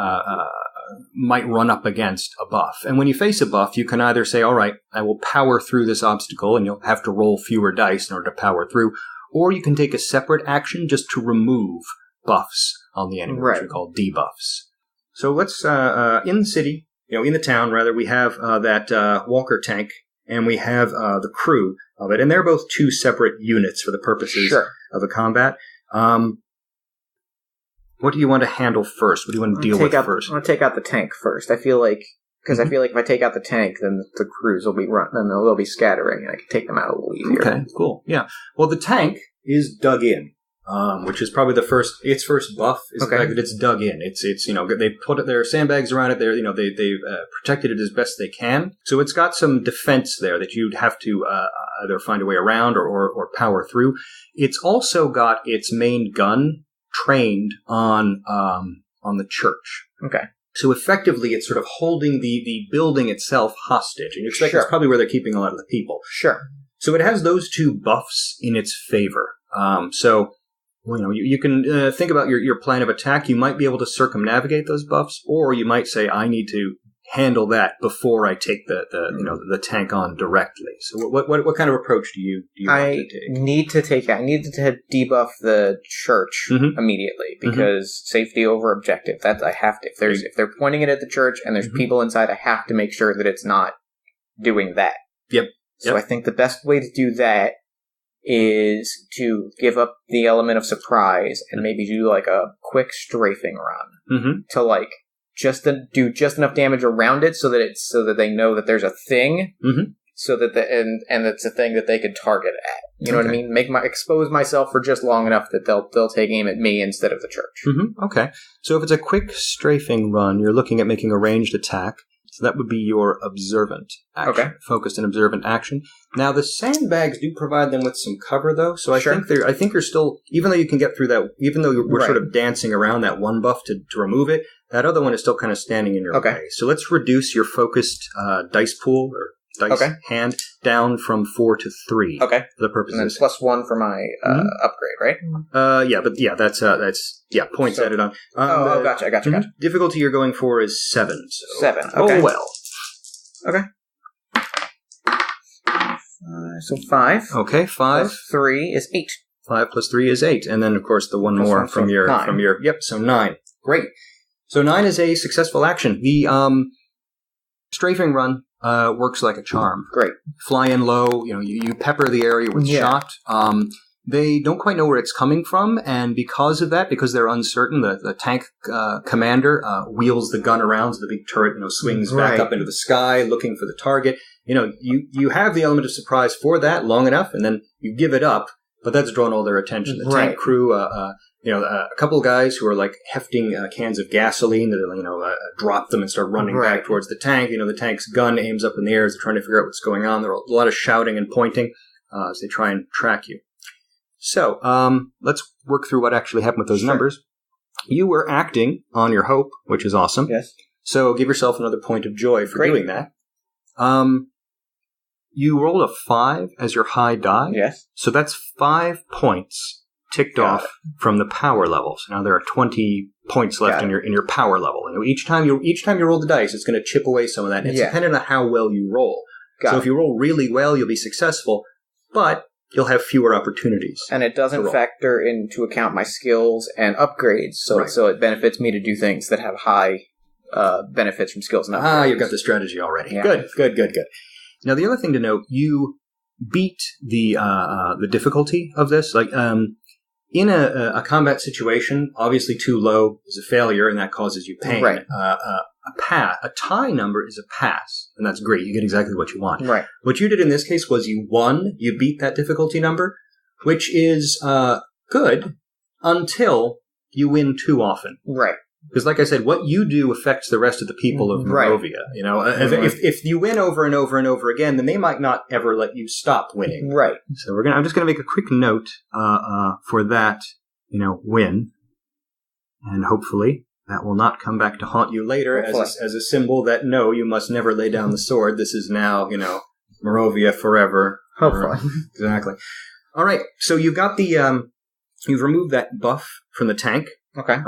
might run up against a buff. And when you face a buff, you can either say, all right, I will power through this obstacle, and you'll have to roll fewer dice in order to power through. Or you can take a separate action just to remove buffs on the enemy, which we call debuffs. So let's, in the city, in the town, rather, we have that walker tank, and we have the crew of it. And they're both two separate units for the purposes of the combat. What do you want to handle first? What do you want to deal with first? I want to take out the tank first. I feel like, because I feel like if I take out the tank, then the crews will be they'll be scattering, and I can take them out a little easier. Okay, cool. Yeah. Well, the tank is dug in, which is probably its first buff is the fact that it's dug in. It's they put their sandbags around it. They've protected it as best they can. So it's got some defense there that you'd have to either find a way around or power through. It's also got its main gun trained on the church. Okay. So effectively, it's sort of holding the building itself hostage. And you expect that's probably where they're keeping a lot of the people. Sure. So it has those two buffs in its favor. You can think about your plan of attack. You might be able to circumnavigate those buffs, or you might say, I need to handle that before I take the tank on directly. So what kind of approach do you want to take? I need to debuff the church immediately, because safety over objective. That I have to. If they're pointing it at the church and there's people inside, I have to make sure that it's not doing that. Yep. So I think the best way to do that is to give up the element of surprise and maybe do like a quick strafing run to do just enough damage around it so that they know that there's a thing, so that and it's a thing that they could target at. You know what I mean? Expose myself for just long enough that they'll take aim at me instead of the church. Okay. So if it's a quick strafing run, you're looking at making a ranged attack. So that would be your observant action, focused and observant action. Now the sandbags do provide them with some cover, though. So I think you're still, even though you can get through that, even though we're sort of dancing around that one buff to remove it, that other one is still kind of standing in your way. So let's reduce your focused dice pool or dice hand down from 4 to 3. Okay. For the purposes. And then +1 for my upgrade, right? That's points added on. Gotcha. Difficulty you're going for is 7. So. 7. Okay. Oh well. Okay. So 5. Okay, 5. +3 is 8. 5 plus 3 is 8, and then of course the one more from your 9. So 9. Great. So 9 is a successful action. The strafing run works like a charm. Great. Fly in low, you pepper the area with shot. They don't quite know where it's coming from, and because of that, because they're uncertain, the tank commander wheels the gun around, so the big turret swings back up into the sky, looking for the target. You have the element of surprise for that long enough, and then you give it up, but that's drawn all their attention. The tank crew, a couple of guys who are like hefting cans of gasoline that drop them and start running back towards the tank. The tank's gun aims up in the air as they're trying to figure out what's going on. There's a lot of shouting and pointing. as they try and track you. So, let's work through what actually happened with those numbers. You were acting on your hope, which is awesome. Yes. So give yourself another point of joy for doing that. You rolled a 5 as your high die. Yes. So that's 5 points ticked off from the power levels. Now there are 20 points left in your power level. And each time you roll the dice, it's going to chip away some of that. And it's dependent on how well you roll. So if you roll really well, you'll be successful, but you'll have fewer opportunities. And it doesn't factor into account my skills and upgrades, so it benefits me to do things that have high benefits from skills and upgrades. You've got the strategy already. Yeah. Good. Now, the other thing to note, you beat the difficulty of this. Like, in a combat situation, obviously too low is a failure, and that causes you pain. Right. A tie number is a pass, and that's great. You get exactly what you want. Right. What you did in this case was you won. You beat that difficulty number, which is good until you win too often. Right. Because, like I said, what you do affects the rest of the people of Morovia. Right. You know, if you win over and over and over again, then they might not ever let you stop winning. Right. So I'm just going to make a quick note for that, win, and hopefully that will not come back to haunt you later as a symbol that no, you must never lay down the sword. This is now, Morovia forever. Hopefully. Exactly. All right. So you've got the you've removed that buff from the tank. Okay.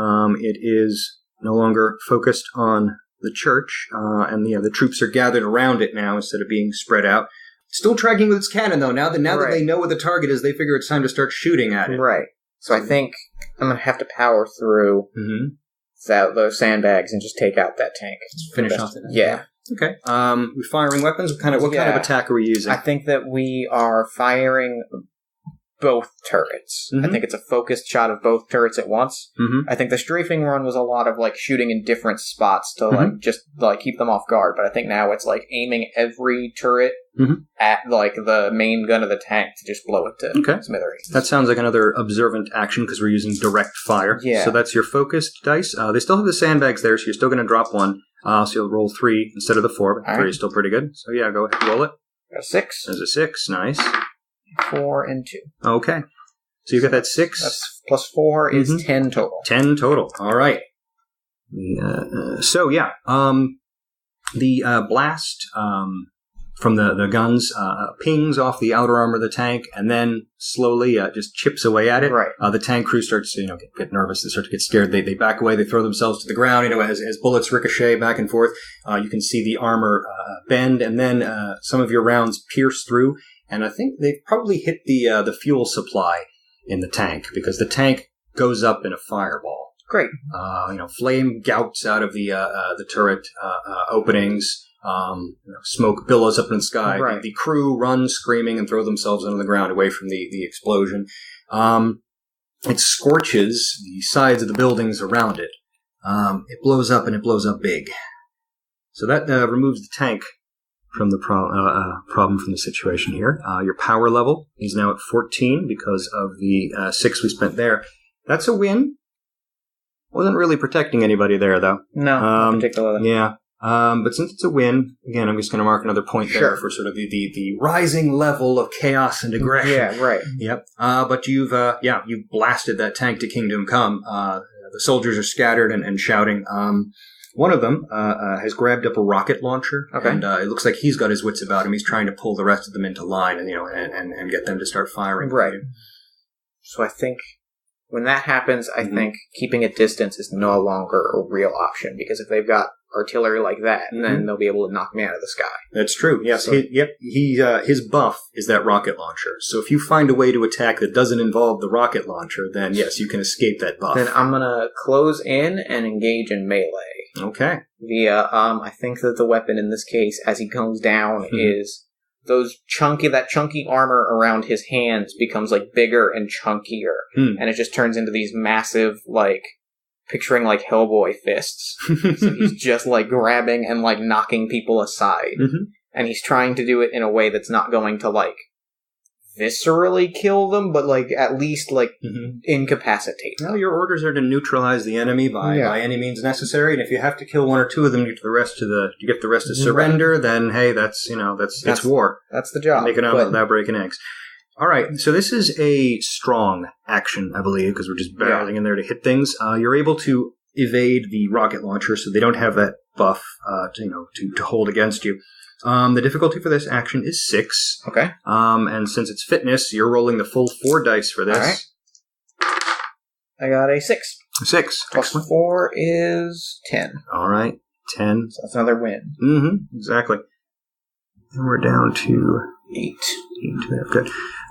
It is no longer focused on the church, and the troops are gathered around it now instead of being spread out. Still tracking with its cannon, though. Now that they know what the target is, they figure it's time to start shooting at it. Right. So I think I'm going to have to power through those sandbags and just take out that tank. Finish off. Yeah. Okay. We're firing weapons. What kind of attack are we using? I think that we are firing both turrets. I think it's a focused shot of both turrets at once. I think the strafing run was a lot of shooting in different spots to just keep them off guard. But I think now it's aiming every turret at the main gun of the tank to just blow it to smithereens. That sounds like another observant action because we're using direct fire. Yeah. So that's your focused dice. They still have the sandbags there, so you're still going to drop one. So you'll roll 3 instead of the 4, but 3 is still pretty good. So yeah, go ahead and roll it. Got a 6. There's a 6. Nice. 4 and 2. Okay. So you've got that 6. That's plus 4 is 10 total. 10 total. All right. The blast from the guns pings off the outer armor of the tank and then slowly just chips away at it. Right. The tank crew starts to get nervous. They start to get scared. They back away. They throw themselves to the ground. As bullets ricochet back and forth, you can see the armor bend, and then some of your rounds pierce through. And I think they've probably hit the fuel supply in the tank because the tank goes up in a fireball. Great. Flame gouts out of the turret openings. Smoke billows up in the sky. Right. The crew run screaming and throw themselves onto the ground away from the explosion. It scorches the sides of the buildings around it. It blows up, and it blows up big. So that removes the tank from the problem from the situation here. Your power level is now at 14 because of the 6 we spent there. That's a win. Wasn't really protecting anybody there, though. No, not particularly. Yeah. But since it's a win, again, I'm just going to mark another point there for sort of the rising level of chaos and aggression. Yeah, right. Yep. But you've blasted that tank to Kingdom Come. The soldiers are scattered and shouting. One of them has grabbed up a rocket launcher, and it looks like he's got his wits about him. He's trying to pull the rest of them into line, and get them to start firing. Right. So I think when that happens, I think keeping a distance is no longer a real option, because if they've got artillery like that, then they'll be able to knock me out of the sky. That's true. Yes. So, his buff is that rocket launcher. So if you find a way to attack that doesn't involve the rocket launcher, then yes, you can escape that buff. Then I'm gonna close in and engage in melee. Okay. I think that the weapon in this case, as he comes down, is that chunky armor around his hands becomes bigger and chunkier, and it just turns into these massive picturing Hellboy fists. So he's just grabbing and knocking people aside, and he's trying to do it in a way that's not going to viscerally kill them, but at least incapacitate them. Well, your orders are to neutralize the enemy by any means necessary, and if you have to kill 1 or 2 of them to get the rest to surrender, then hey, that's war. That's the job. Make it out without breaking eggs. All right, so this is a strong action, I believe, because we're just barreling in there to hit things. You're able to evade the rocket launcher, so they don't have that buff to hold against you. The difficulty for this action is 6. Okay. And since it's fitness, you're rolling the full 4 dice for this. All right. I got a 6. 6. Plus Excellent. 4 is 10. All right, 10. So that's another win. Mm-hmm, exactly. And we're down to 8. 8. Good.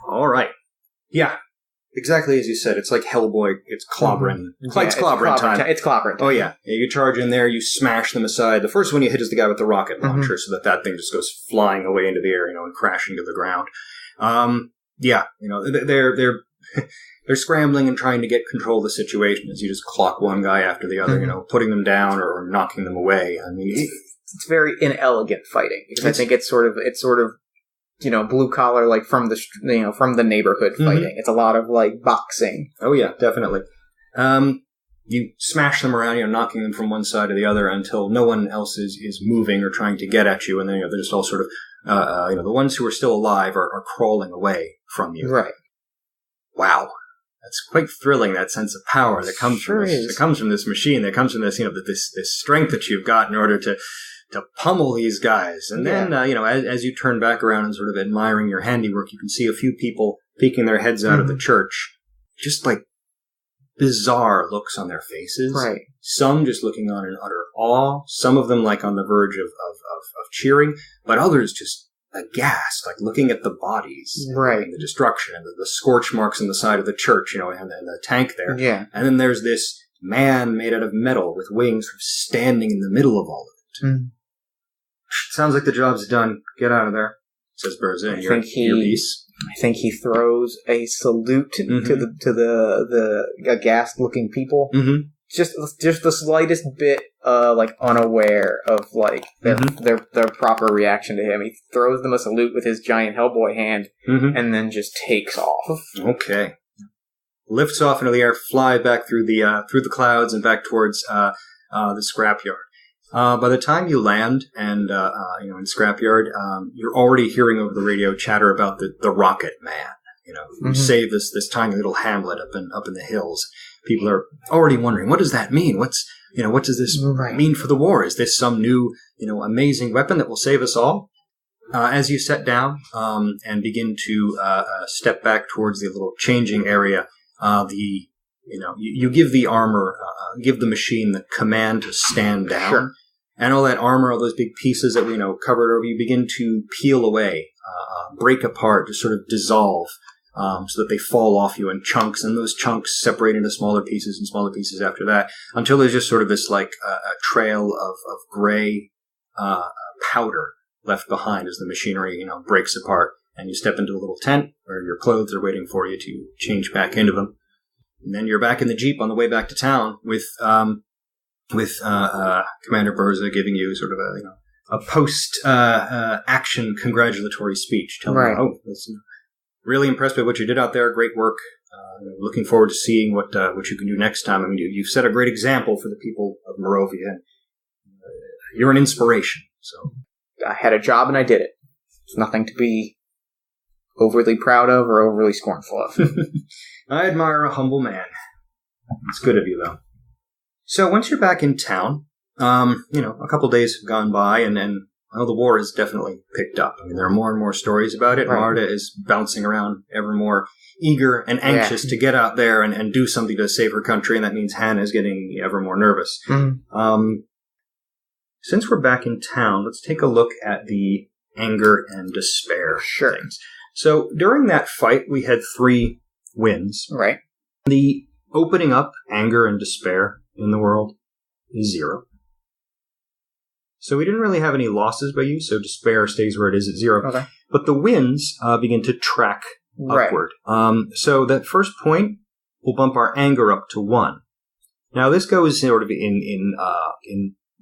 All right. Yeah, exactly as you said. It's like Hellboy. It's clobbering. Mm-hmm. It's like clobbering time. It's clobbering time. Oh, yeah. You charge in there, you smash them aside. The first one you hit is the guy with the rocket launcher, Mm-hmm. so that thing just goes flying away into the air, and crashing to the ground. They're scrambling and trying to get control of the situation as you just clock one guy after the other, putting them down or knocking them away. I mean, it's very inelegant fighting, because I think it's sort of blue collar, like from the neighborhood fighting. It's a lot of like boxing. Oh yeah, definitely. You smash them around, knocking them from one side to the other until no one else is moving or trying to get at you, and then they're just all sort of, the ones who are still alive are crawling away from you. Right. Wow. That's quite thrilling, that sense of power that comes from this. It comes from this machine. That comes from this, this strength that you've got in order to pummel these guys. And then, as you turn back around and sort of admiring your handiwork, you can see a few people peeking their heads out of the church. Just like bizarre looks on their faces. Right. Some just looking on in utter awe. Some of them like on the verge of cheering, but others just aghast, like looking at the bodies, right, and the destruction, and the scorch marks on the side of the church, and the tank there. Yeah. And then there's this man made out of metal with wings standing in the middle of all of it. Mm. Sounds like the job's done. Get out of there, says Berza in your piece. I think he throws a salute to the aghast looking people. Mm-hmm. Just the slightest bit unaware of their proper reaction to him. He throws them a salute with his giant Hellboy hand, and then just takes off. Okay. Lifts off into the air, fly back through the clouds and back towards the scrapyard. By the time you land and in scrapyard, you're already hearing over the radio chatter about the Rocket Man. Who saved this tiny little hamlet up in the hills. People are already wondering, what does that mean? What does this mean for the war? Is this some new, amazing weapon that will save us all? As you set down and begin to step back towards the little changing area, you give the armor, give the machine the command to stand down. Sure. And all that armor, all those big pieces that we covered over, you begin to peel away, break apart, just sort of dissolve. So that they fall off you in chunks, and those chunks separate into smaller pieces and smaller pieces after that, until there's just sort of this a trail of gray powder left behind as the machinery breaks apart, and you step into a little tent where your clothes are waiting for you to change back into them, and then you're back in the Jeep on the way back to town with Commander Berza giving you sort of a post action congratulatory speech, telling you, really impressed by what you did out there. Great work. Looking forward to seeing what you can do next time. I mean, you've set a great example for the people of Morovia, and you're an inspiration. So I had a job and I did it. It's nothing to be overly proud of or overly scornful of. I admire a humble man. It's good of you, though. So once you're back in town, a couple days have gone by, and the war has definitely picked up. I mean, there are more and more stories about it. Right. Marta is bouncing around ever more eager and anxious to get out there and do something to save her country, and that means Hannah is getting ever more nervous. Mm-hmm. Since we're back in town, let's take a look at the anger and despair things. So during that fight, we had 3 wins. Right. The opening up anger and despair in the world is 0. So we didn't really have any losses by you, so despair stays where it is at 0. Okay. But the wins begin to track upward. So that first point will bump our anger up to 1. Now this goes sort of in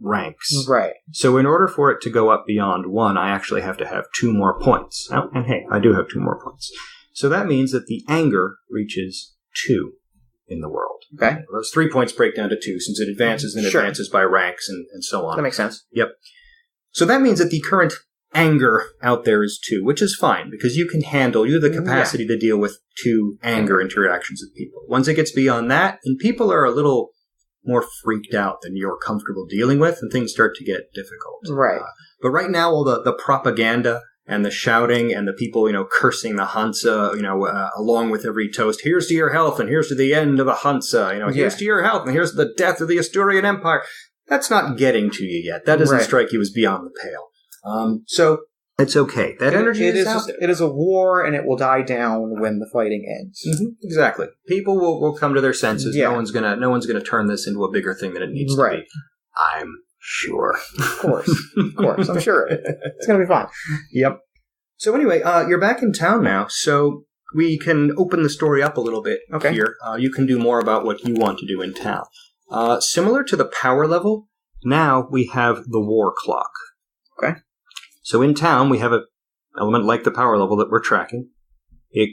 ranks. Right. So in order for it to go up beyond 1, I actually have to have 2 more points. Oh, and hey, I do have 2 more points. So that means that the anger reaches 2 in the world. Okay. Those 3 points break down to 2 since it advances and advances by ranks and so on. That makes sense. Yep. So that means that the current anger out there is 2, which is fine, because you have the capacity to deal with 2 anger interactions with people. Once it gets beyond that, and people are a little more freaked out than you're comfortable dealing with, and things start to get difficult. Right. But right now, all the propaganda and the shouting and the people, cursing the Hansa, along with every toast, here's to your health and here's to the end of the Hansa, here's to your health and here's to the death of the Asturian Empire. That's not getting to you yet. That doesn't strike you as beyond the pale. So it's okay. That energy is out there. It is a war, and it will die down when the fighting ends. Mm-hmm. Exactly. People will come to their senses. Yeah. No one's gonna turn this into a bigger thing than it needs to be. I'm sure. Of course. I'm sure it's gonna be fine. Yep. So anyway, you're back in town now, so we can open the story up a little bit here. You can do more about what you want to do in town. Similar to the power level, now we have the war clock. Okay. So in town, we have an element like the power level that we're tracking. It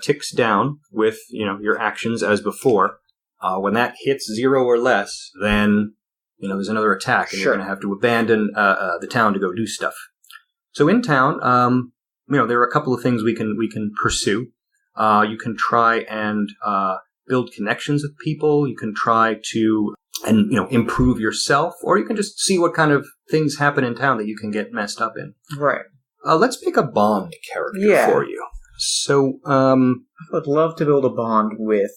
ticks down with your actions as before. When that hits 0 or less, then there's another attack, and you're going to have to abandon the town to go do stuff. So in town, there are a couple of things we can pursue. You can try and build connections with people. You can try to improve yourself, or you can just see what kind of things happen in town that you can get messed up in. Right. Let's make a bond character for you. So, I would love to build a bond with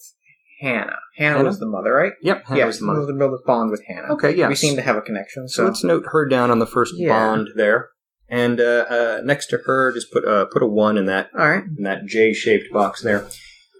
Hannah. Hannah was the mother, right? Yep, Hannah was the mother. I'd love to build a bond with Hannah. Okay, yeah. We seem to have a connection. So let's note her down on the first bond there. And next to her, just put a 1 in that J-shaped box there.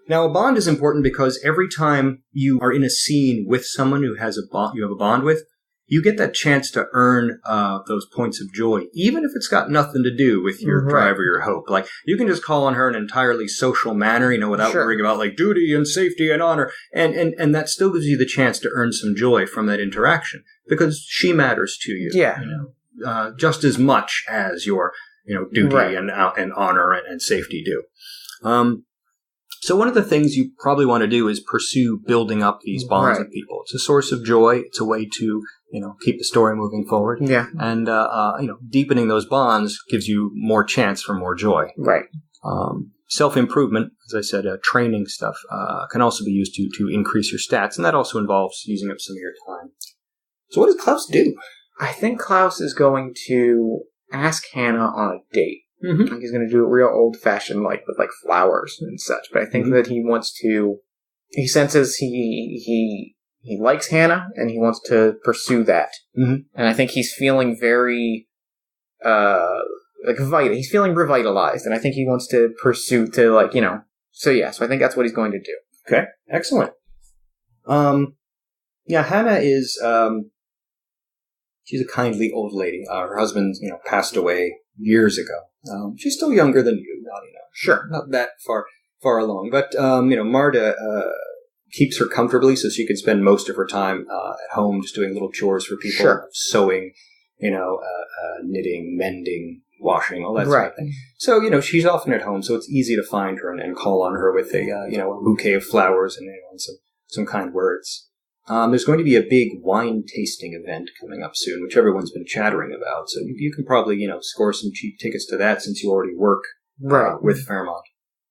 Now, a bond is important because every time you are in a scene with someone who has you have a bond with, you get that chance to earn those points of joy, even if it's got nothing to do with your drive or your hope. Like, you can just call on her in an entirely social manner, without worrying about duty and safety and honor, and that still gives you the chance to earn some joy from that interaction because she matters to you. Yeah. Just as much as your duty and honor and safety do. So one of the things you probably want to do is pursue building up these bonds with people. It's a source of joy. It's a way to keep the story moving forward. Yeah. And deepening those bonds gives you more chance for more joy. Right. Self-improvement, as I said, training stuff can also be used to increase your stats, and that also involves using up some of your time. So what does Klaus do? I think Klaus is going to ask Hannah on a date. Mm-hmm. He's going to do it real old-fashioned, with flowers and such. But I think that he wants to. He senses he likes Hannah, and he wants to pursue that. Mm-hmm. And I think he's feeling very vital. He's feeling revitalized, and I think he wants to pursue to So I think that's what he's going to do. Okay, excellent. Hannah is. She's a kindly old lady. Her husband, passed away years ago. She's still younger than you, not that far along. But Marta keeps her comfortably, so she can spend most of her time at home, just doing little chores for people, sewing, knitting, mending, washing, all that sort of thing. So she's often at home, so it's easy to find her and call on her with a bouquet of flowers and some kind words. There's going to be a big wine tasting event coming up soon, which everyone's been chattering about. So you can probably, score some cheap tickets to that since you already work with Fairmont.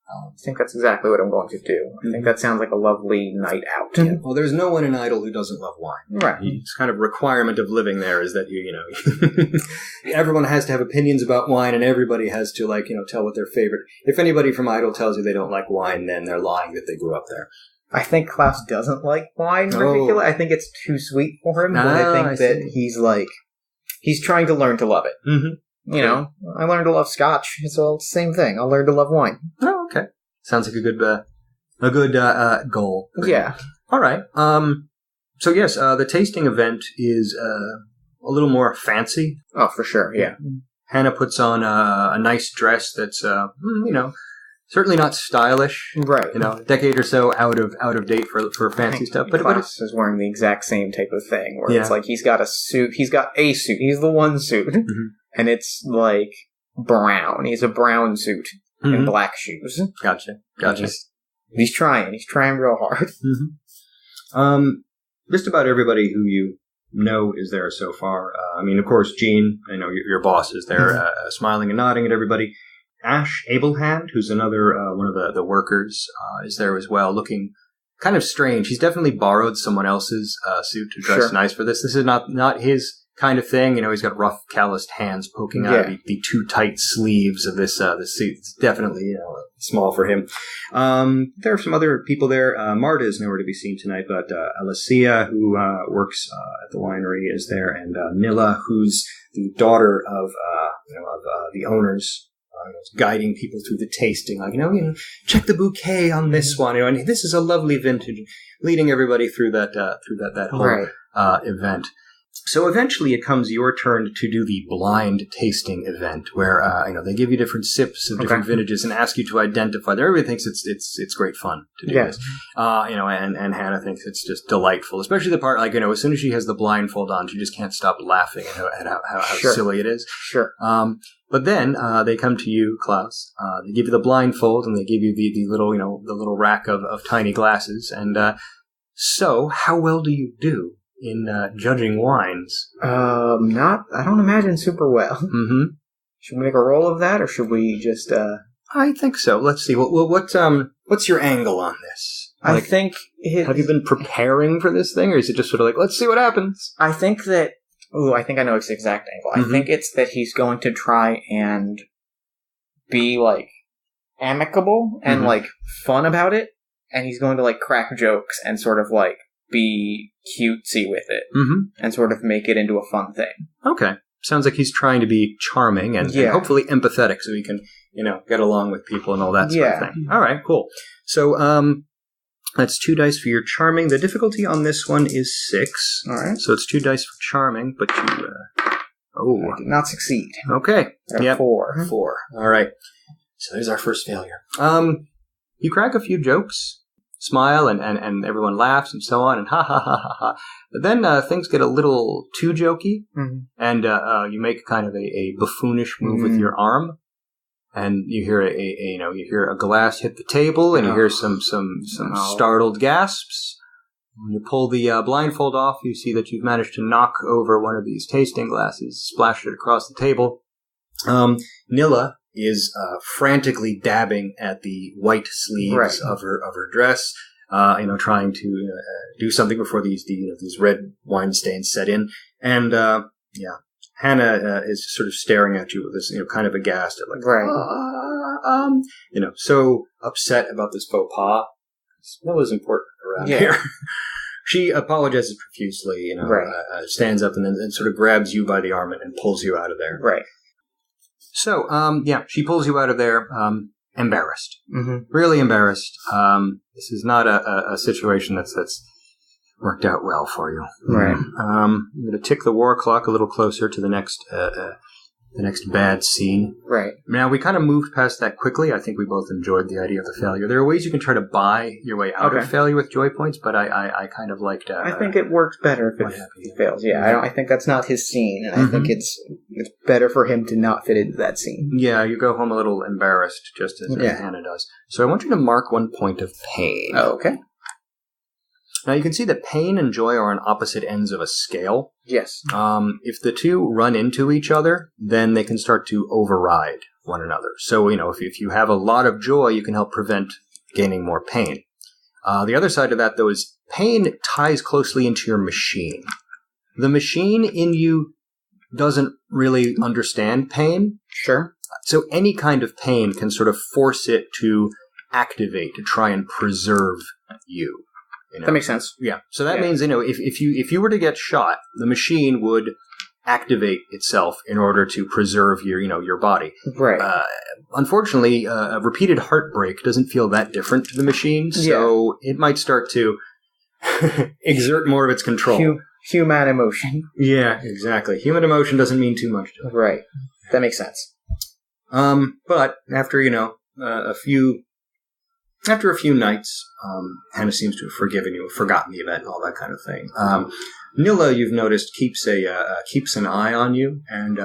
I think that's exactly what I'm going to do. I think that sounds like a lovely night out. Yeah. Well, there's no one in Idle who doesn't love wine. Right. It's kind of a requirement of living there is that everyone has to have opinions about wine, and everybody has to tell what their favorite. If anybody from Idle tells you they don't like wine, then they're lying that they grew up there. I think Klaus doesn't like wine particularly. I think it's too sweet for him, but I think that he's trying to learn to love it. Mm-hmm. I learned to love Scotch. It's all the same thing. I'll learn to love wine. Oh, okay. Sounds like a good goal. Yeah. All right. So yes, the tasting event is a little more fancy. Oh, for sure. Yeah. Hannah puts on a nice dress that's certainly not stylish, right? A decade or so out of date for fancy stuff. But Klaus is wearing the exact same type of thing, where it's he's got a suit. He's got a suit. He's the one suit, and it's brown. He's a brown suit and black shoes. Gotcha. He's trying. He's trying real hard. Just about everybody who you no is there so far. I mean, of course, Gene, I know your boss is there, smiling and nodding at everybody. Ash Ablehand, who's another one of the workers, is there as well, looking kind of strange. He's definitely borrowed someone else's suit to dress nice for this. This is not his kind of thing. You know, he's got rough, calloused hands poking out of the too tight sleeves of this suit. It's definitely small for him. There are some other people there. Marta is nowhere to be seen tonight, but Alicia, who works at the winery, is there, and Nilla, who's the daughter of the owners. Guiding people through the tasting, like, check the bouquet on this one, and this is a lovely vintage, leading everybody through that whole event. So eventually it comes your turn to do the blind tasting event, where they give you different sips of different vintages and ask you to identify them. Everybody thinks it's great fun to do this, and Hannah thinks it's just delightful, especially the part as soon as she has the blindfold on, she just can't stop laughing at how silly it is. Sure. But then they come to you, Klaus. They give you the blindfold, and they give you the little rack of tiny glasses. And so, how well do you do in judging wines? I don't imagine super well. Mm-hmm. Should we make a roll of that, or should we just? I think so. Let's see. What's your angle on this? I think. Have you been preparing for this thing, or is it just sort of like, let's see what happens? I think that. Ooh, I think I know its exact angle. I think it's that he's going to try and be, amicable and, fun about it, and he's going to, crack jokes and sort of, be cutesy with it, and sort of make it into a fun thing. Okay. Sounds like he's trying to be charming and hopefully empathetic so he can, get along with people and all that sort of thing. All right, cool. So, that's 2 dice for your charming. The difficulty on this one is 6. All right. So it's 2 dice for charming, but you... I did not succeed. Okay. Yep. 4. 4. All right. So there's our first failure. You crack a few jokes, smile, and everyone laughs and so on, and ha ha ha ha ha. But then things get a little too jokey, and you make kind of a buffoonish move with your arm. And you hear a glass hit the table, and you hear some startled gasps. When you pull the blindfold off, you see that you've managed to knock over one of these tasting glasses, splash it across the table. Nilla is frantically dabbing at the white sleeves of her dress, trying to do something before these red wine stains set in, and Hannah is sort of staring at you with this, kind of aghast at so upset about this faux pas. That is important around here. She apologizes profusely, stands up and then sort of grabs you by the arm and pulls you out of there. Right. So, she pulls you out of there, embarrassed. Really embarrassed. This is not a situation that's worked out well for you. Right. I'm going to tick the war clock a little closer to the next bad scene. Right. Now, we kind of moved past that quickly. I think we both enjoyed the idea of the failure. There are ways you can try to buy your way out of failure with joy points, but I kind of liked... I think it works better if it fails. Yeah, I think that's not his scene, and I think it's better for him to not fit into that scene. Yeah, you go home a little embarrassed, just as Hannah does. So I want you to mark 1 point of pain. Oh, okay. Now, you can see that pain and joy are on opposite ends of a scale. Yes. If the two run into each other, then they can start to override one another. So, if you have a lot of joy, you can help prevent gaining more pain. The other side of that, though, is pain ties closely into your machine. The machine in you doesn't really understand pain. Sure. So any kind of pain can sort of force it to activate, to try and preserve you. That makes sense. Yeah. So that means, if you were to get shot, the machine would activate itself in order to preserve your body. Right. Unfortunately, a repeated heartbreak doesn't feel that different to the machine, so it might start to exert more of its control. Human emotion. Yeah, exactly. Human emotion doesn't mean too much to it. Right. That makes sense. But after, After a few nights, Hannah seems to have forgiven you, forgotten the event, and all that kind of thing. Nilla, you've noticed, keeps an eye on you, and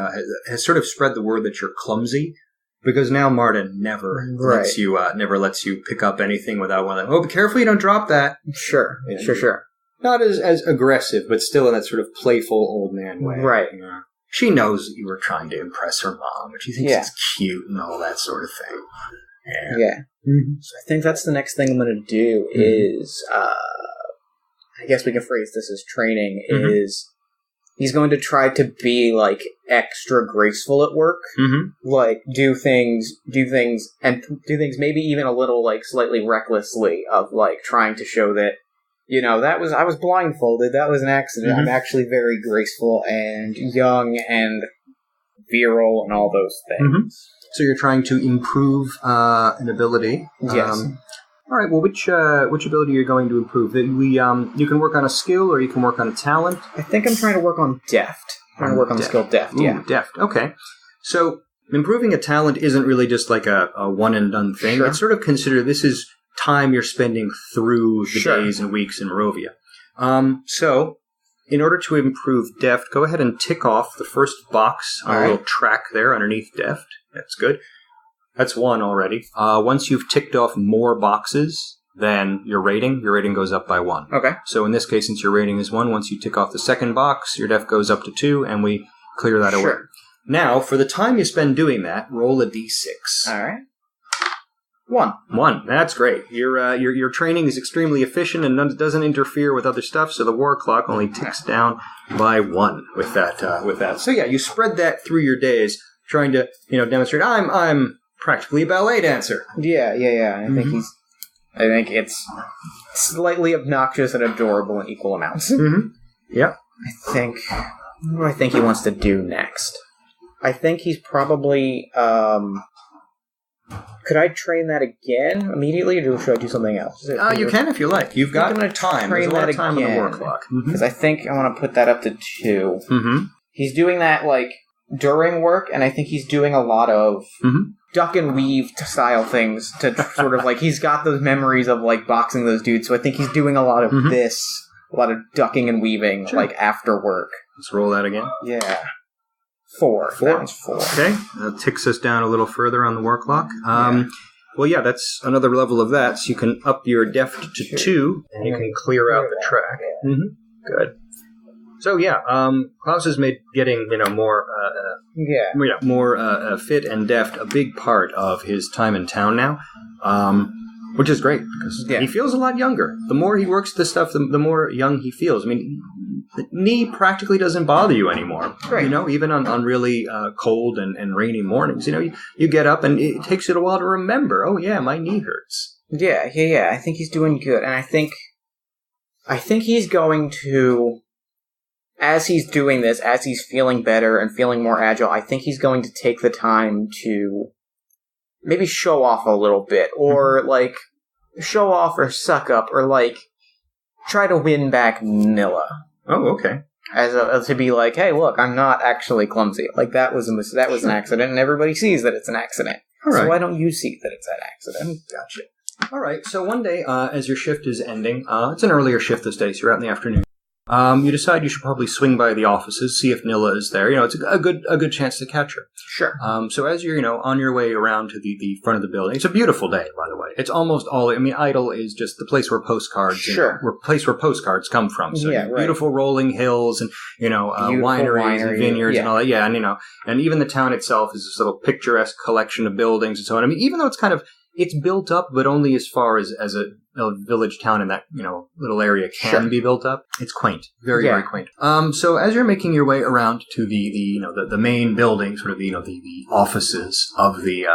has sort of spread the word that you're clumsy, because now Marta never lets you pick up anything without one of them. Oh, be careful you don't drop that. Sure. not as aggressive, but still in that sort of playful old man way. Right. Yeah. She knows that you were trying to impress her mom, and she thinks it's cute and all that sort of thing. Yeah. Mm-hmm. So I think that's the next thing I'm going to do is, I guess we can phrase this as training, is he's going to try to be, like, extra graceful at work. Mm-hmm. Like, do things maybe even a little, like, slightly recklessly of, like, trying to show that, you know, I was blindfolded, that was an accident, I'm actually very graceful and young and virile and all those things. So you're trying to improve an ability. Yes. All right. Well, which ability are you going to improve? You can work on a skill, or you can work on a talent. I think I'm trying to work on deft. I'm trying to work on the skill deft. Yeah. Ooh, deft. Okay. So improving a talent isn't really just like a one and done thing. Sure. It's sort of considered this is time you're spending through the days and weeks in Rovia. So in order to improve deft, go ahead and tick off the first box on a little track there underneath deft. That's good. That's one already. Once you've ticked off more boxes than your rating goes up by 1. Okay. So in this case, since your rating is 1, once you tick off the second box, your def goes up to 2, and we clear that away. Now, for the time you spend doing that, roll a d6. All right. 1. 1. That's great. Your training is extremely efficient and doesn't interfere with other stuff, so the war clock only ticks down by 1 with that. So yeah, you spread that through your days, trying to demonstrate. I'm practically a ballet dancer. Yeah. I think it's slightly obnoxious and adorable in equal amounts. Mm-hmm. Yep. What do I think he wants to do next? I think he's probably. Could I train that again immediately, or should I do something else? You can if you like. You've got time. There's a lot of time on the war clock. Because I think I want to put that up to 2. Mm-hmm. He's doing that, like, during work, and I think he's doing a lot of duck and weave style things to sort of, like, he's got those memories of, like, boxing those dudes, so I think he's doing a lot of this, a lot of ducking and weaving, like, after work. Let's roll that again. Yeah. 4. That one's 4. Okay. That ticks us down a little further on the war clock. Well, yeah, that's another level of that, so you can up your deft to 2, and you can clear out the track. Mm-hmm. Good. So yeah, Klaus has made getting more fit and deft a big part of his time in town now, which is great because he feels a lot younger. The more he works this stuff, the more young he feels. I mean, the knee practically doesn't bother you anymore. Right. Even on really cold and rainy mornings. You get up and it takes you a while to remember. Oh yeah, my knee hurts. Yeah. I think he's doing good, and I think he's going to. As he's doing this, as he's feeling better and feeling more agile, I think he's going to take the time to maybe show off a little bit, or, like, show off or suck up, or, like, try to win back Nilla. Oh, okay. As to be like, hey, look, I'm not actually clumsy. Like, that was an accident, and everybody sees that it's an accident. All right. So why don't you see that it's an accident? Gotcha. All right, so one day, as your shift is ending, it's an earlier shift this day, so you're out in the afternoon. You decide you should probably swing by the offices, see if Nilla is there. It's a good chance to catch her. Sure. So as you're, on your way around to the front of the building, it's a beautiful day, by the way. It's almost all, Idle is just the place where postcards, where postcards come from. So beautiful rolling hills and, wineries and vineyards and all that. Yeah, and even the town itself is this little picturesque collection of buildings and so on. Even though it's built up, but only as far as a village town in that, little area can be built up. It's quaint. Very, very quaint. So as you're making your way around to the main building, sort of, the offices of the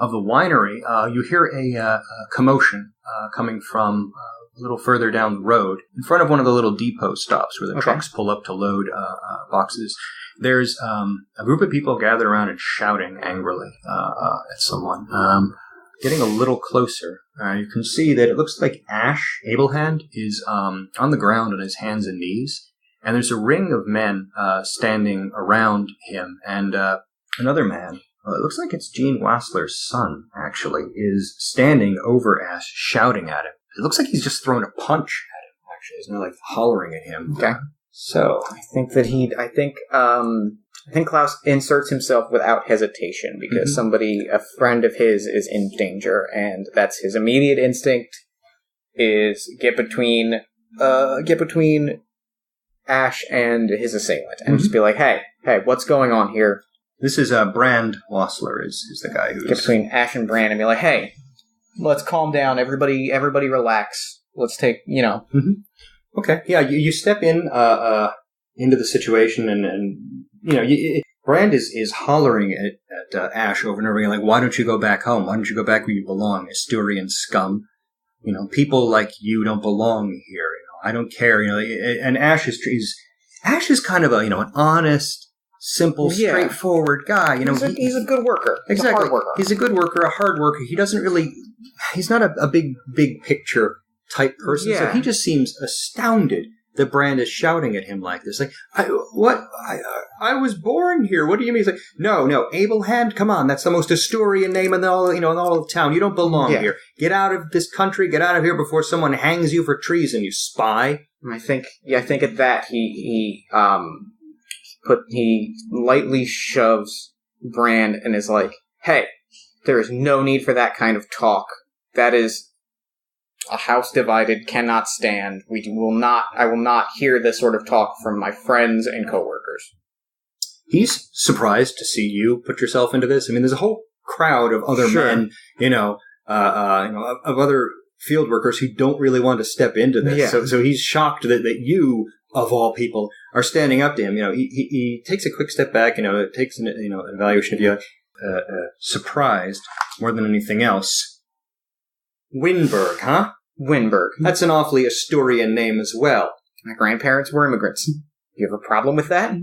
winery, you hear a commotion, coming from a little further down the road in front of one of the little depot stops where the trucks pull up to load, boxes. There's, a group of people gathered around and shouting angrily, at someone. Getting a little closer, you can see that it looks like Ash Ablehand is on the ground on his hands and knees, and there's a ring of men standing around him, and another man, it looks like it's Gene Wassler's son, actually, is standing over Ash, shouting at him. It looks like he's just thrown a punch at him, actually. He's not, hollering at him. Okay. So, I think Klaus inserts himself without hesitation because a friend of his is in danger, and that's his immediate instinct is get between get between Ash and his assailant and just be like, hey, what's going on here? This is Brand Wassler is the guy who's... Get between Ash and Brand and be like, hey, let's calm down. Everybody relax. Let's take, Mm-hmm. Okay, yeah, you step in into the situation and Brand is hollering at Ash over and over again, like, why don't you go back home? Why don't you go back where you belong, Asturian scum? People like you don't belong here. I don't care. And Ash is kind of an honest, simple, straightforward guy. He's a good worker. He's exactly. a hard worker. He's a good worker, a hard worker. He doesn't really. He's not a big picture type person. Yeah. So he just seems astounded that Brand is shouting at him like this. Like, I was born here. What do you mean? He's like, no, Abel Hand. Come on, that's the most Asturian name in all of town. You don't belong here. Get out of this country. Get out of here before someone hangs you for treason. You spy. I think at that he lightly shoves Brand and is like, hey, there is no need for that kind of talk. That is a house divided cannot stand. I will not hear this sort of talk from my friends and coworkers. He's surprised to see you put yourself into this. I mean, there's a whole crowd of other men, of other field workers who don't really want to step into this. Yeah. So he's shocked that you, of all people, are standing up to him. He takes a quick step back. It takes an evaluation of you. Surprised more than anything else. Winberg, huh? Winberg. That's an awfully Asturian name as well. My grandparents were immigrants. You have a problem with that?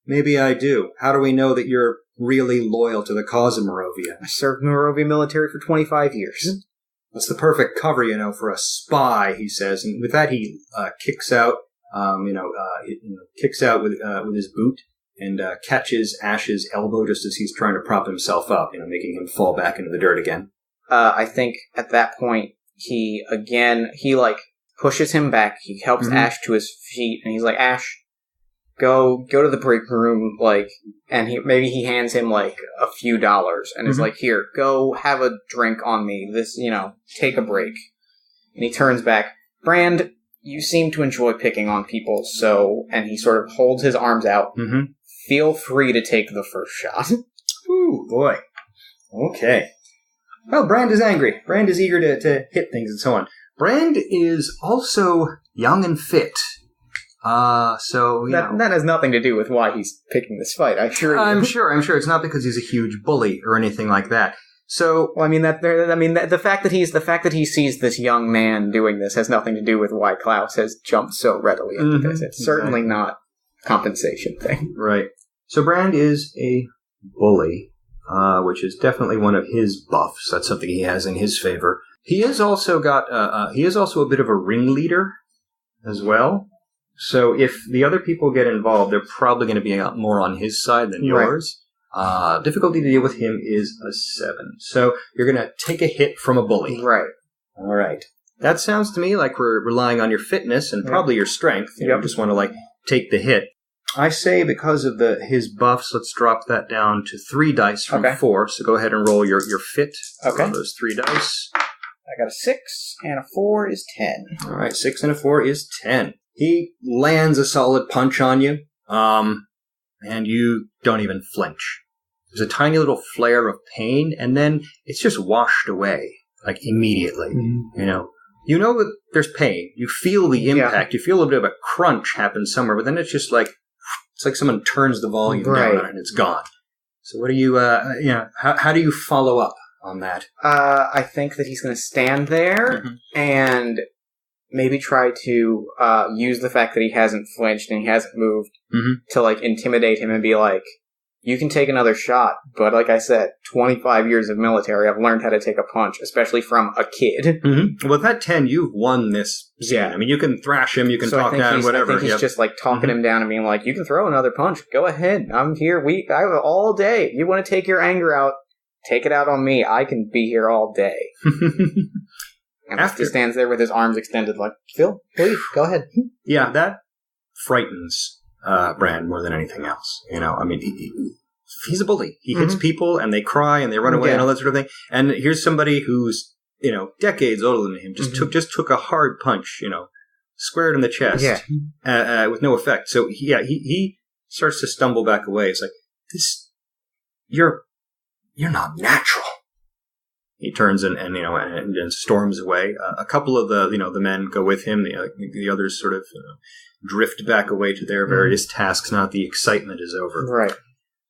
Maybe I do. How do we know that you're really loyal to the cause of Morovia? I served in the Morovia military for 25 years. That's the perfect cover, for a spy, he says. And with that, he kicks out, with his boot and catches Ash's elbow just as he's trying to prop himself up, making him fall back into the dirt again. I think at that point, he pushes him back. He helps Ash to his feet, and he's like, Ash, go to the break room, and he hands him, a few dollars, and is like, here, go have a drink on me, take a break. And he turns back, Brand, you seem to enjoy picking on people, and he sort of holds his arms out, feel free to take the first shot. Ooh, boy. Okay. Well, Brand is angry. Brand is eager to hit things and so on. Brand is also young and fit. That has nothing to do with why he's picking this fight, I'm sure. I'm sure. It's not because he's a huge bully or anything like that. So, the fact that he sees this young man doing this has nothing to do with why Klaus has jumped so readily into this. It's certainly not a compensation thing. Right. So Brand is a bully. Which is definitely one of his buffs. That's something he has in his favor. He has also a bit of a ringleader as well. So if the other people get involved, they're probably going to be more on his side than yours. Right. Difficulty to deal with him is a 7. So you're going to take a hit from a bully. Right. All right. That sounds to me like we're relying on your fitness and probably your strength. You just want to take the hit. I say because of his buffs, let's drop that down to 3 dice from 4. So go ahead and roll your fit. Okay. Roll those 3 dice. I got a 6, and a 4 is 10. All right, 6 and a 4 is 10. He lands a solid punch on you, and you don't even flinch. There's a tiny little flare of pain, and then it's just washed away, immediately. You know that there's pain. You feel the impact. You feel a bit of a crunch happen somewhere, but then it's just it's like someone turns the volume down on it and it's gone. So what do you, how do you follow up on that? I think that he's going to stand there and maybe try to use the fact that he hasn't flinched and he hasn't moved to intimidate him and be like, you can take another shot, but like I said, 25 years of military, I've learned how to take a punch, especially from a kid. Well, with that 10, you've won this scene. Yeah. I mean, you can thrash him, you can talk down, whatever. I think he's just talking him down and being like, you can throw another punch. Go ahead. I'm here. I have all day. You want to take your anger out, take it out on me. I can be here all day. And he stands there with his arms extended like, Phil, please, go ahead. Yeah, that frightens Brand more than anything else. He's a bully. He hits people and they cry and they run away and all that sort of thing. And here's somebody who's, decades older than him, just took a hard punch, squared in the chest, with no effect. So he starts to stumble back away. It's like, you're not natural. He turns and storms away. A couple of the men go with him. The others sort of drift back away to their various tasks now that the excitement is over. Right.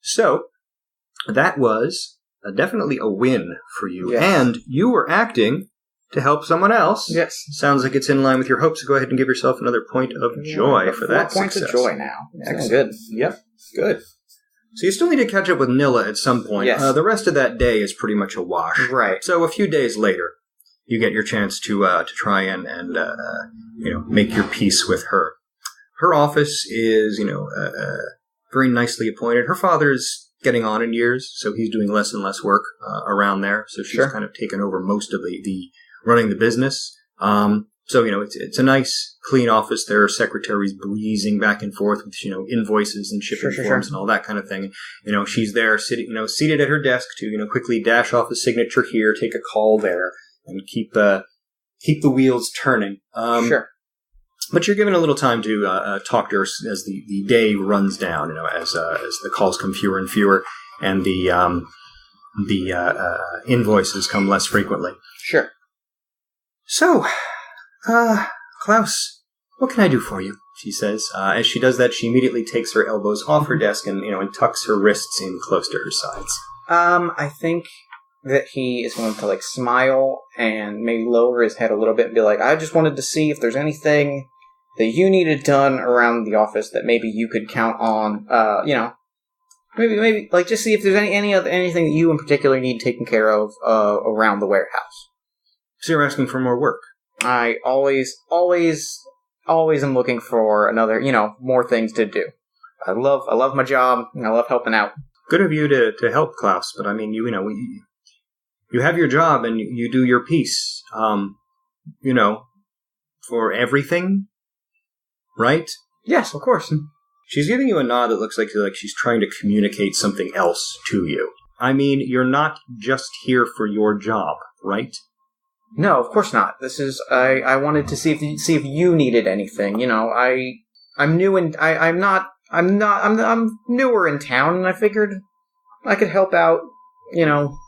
So that was definitely a win for you. Yes. And you were acting to help someone else. Yes. Sounds like it's in line with your hopes. So go ahead and give yourself another point of joy for that 4 points success. of joy now. Excellent. Good. Yep. Good. So you still need to catch up with Nilla at some point. Yes. The rest of that day is pretty much a wash. Right. So a few days later, you get your chance to try and make your peace with her. Her office is very nicely appointed. Her father's getting on in years, so he's doing less and less work around there. So she's kind of taken over most of the running the business. So it's a nice, clean office. There are secretaries breezing back and forth with invoices and shipping forms and all that kind of thing. She's there seated at her desk to quickly dash off a signature here, take a call there, and keep the wheels turning. But you're given a little time to talk to her as the day runs down. As the calls come fewer and fewer, and the invoices come less frequently. Sure. So, Klaus, what can I do for you? She says. As she does that, she immediately takes her elbows off her desk and tucks her wrists in close to her sides. I think that he is going to smile and maybe lower his head a little bit and be like, I just wanted to see if there's anything that you needed done around the office that maybe you could count on. Maybe just see if there's anything that you in particular need taken care of around the warehouse. So you're asking for more work? I always am looking for another, more things to do. I love my job, and I love helping out. Good of you to help, Klaus, but I mean, you have your job and you do your piece, for everything, right? Yes, of course. She's giving you a nod that looks like she's trying to communicate something else to you. I mean, you're not just here for your job, right? No, of course not. This is I wanted to see if you needed anything. I'm new and I'm newer in town, and I figured I could help out.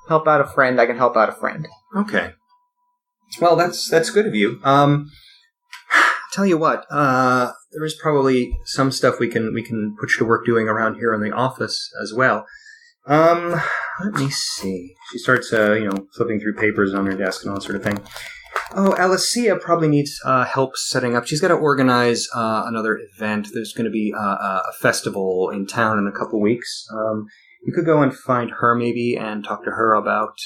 Help out a friend. I can help out a friend. Okay. Well, that's good of you. Tell you what, there is probably some stuff we can put you to work doing around here in the office as well. Let me see. She starts, flipping through papers on her desk and all that sort of thing. Oh, Alicia probably needs help setting up. She's got to organize another event. There's going to be a festival in town in a couple weeks. You could go and find her maybe and talk to her about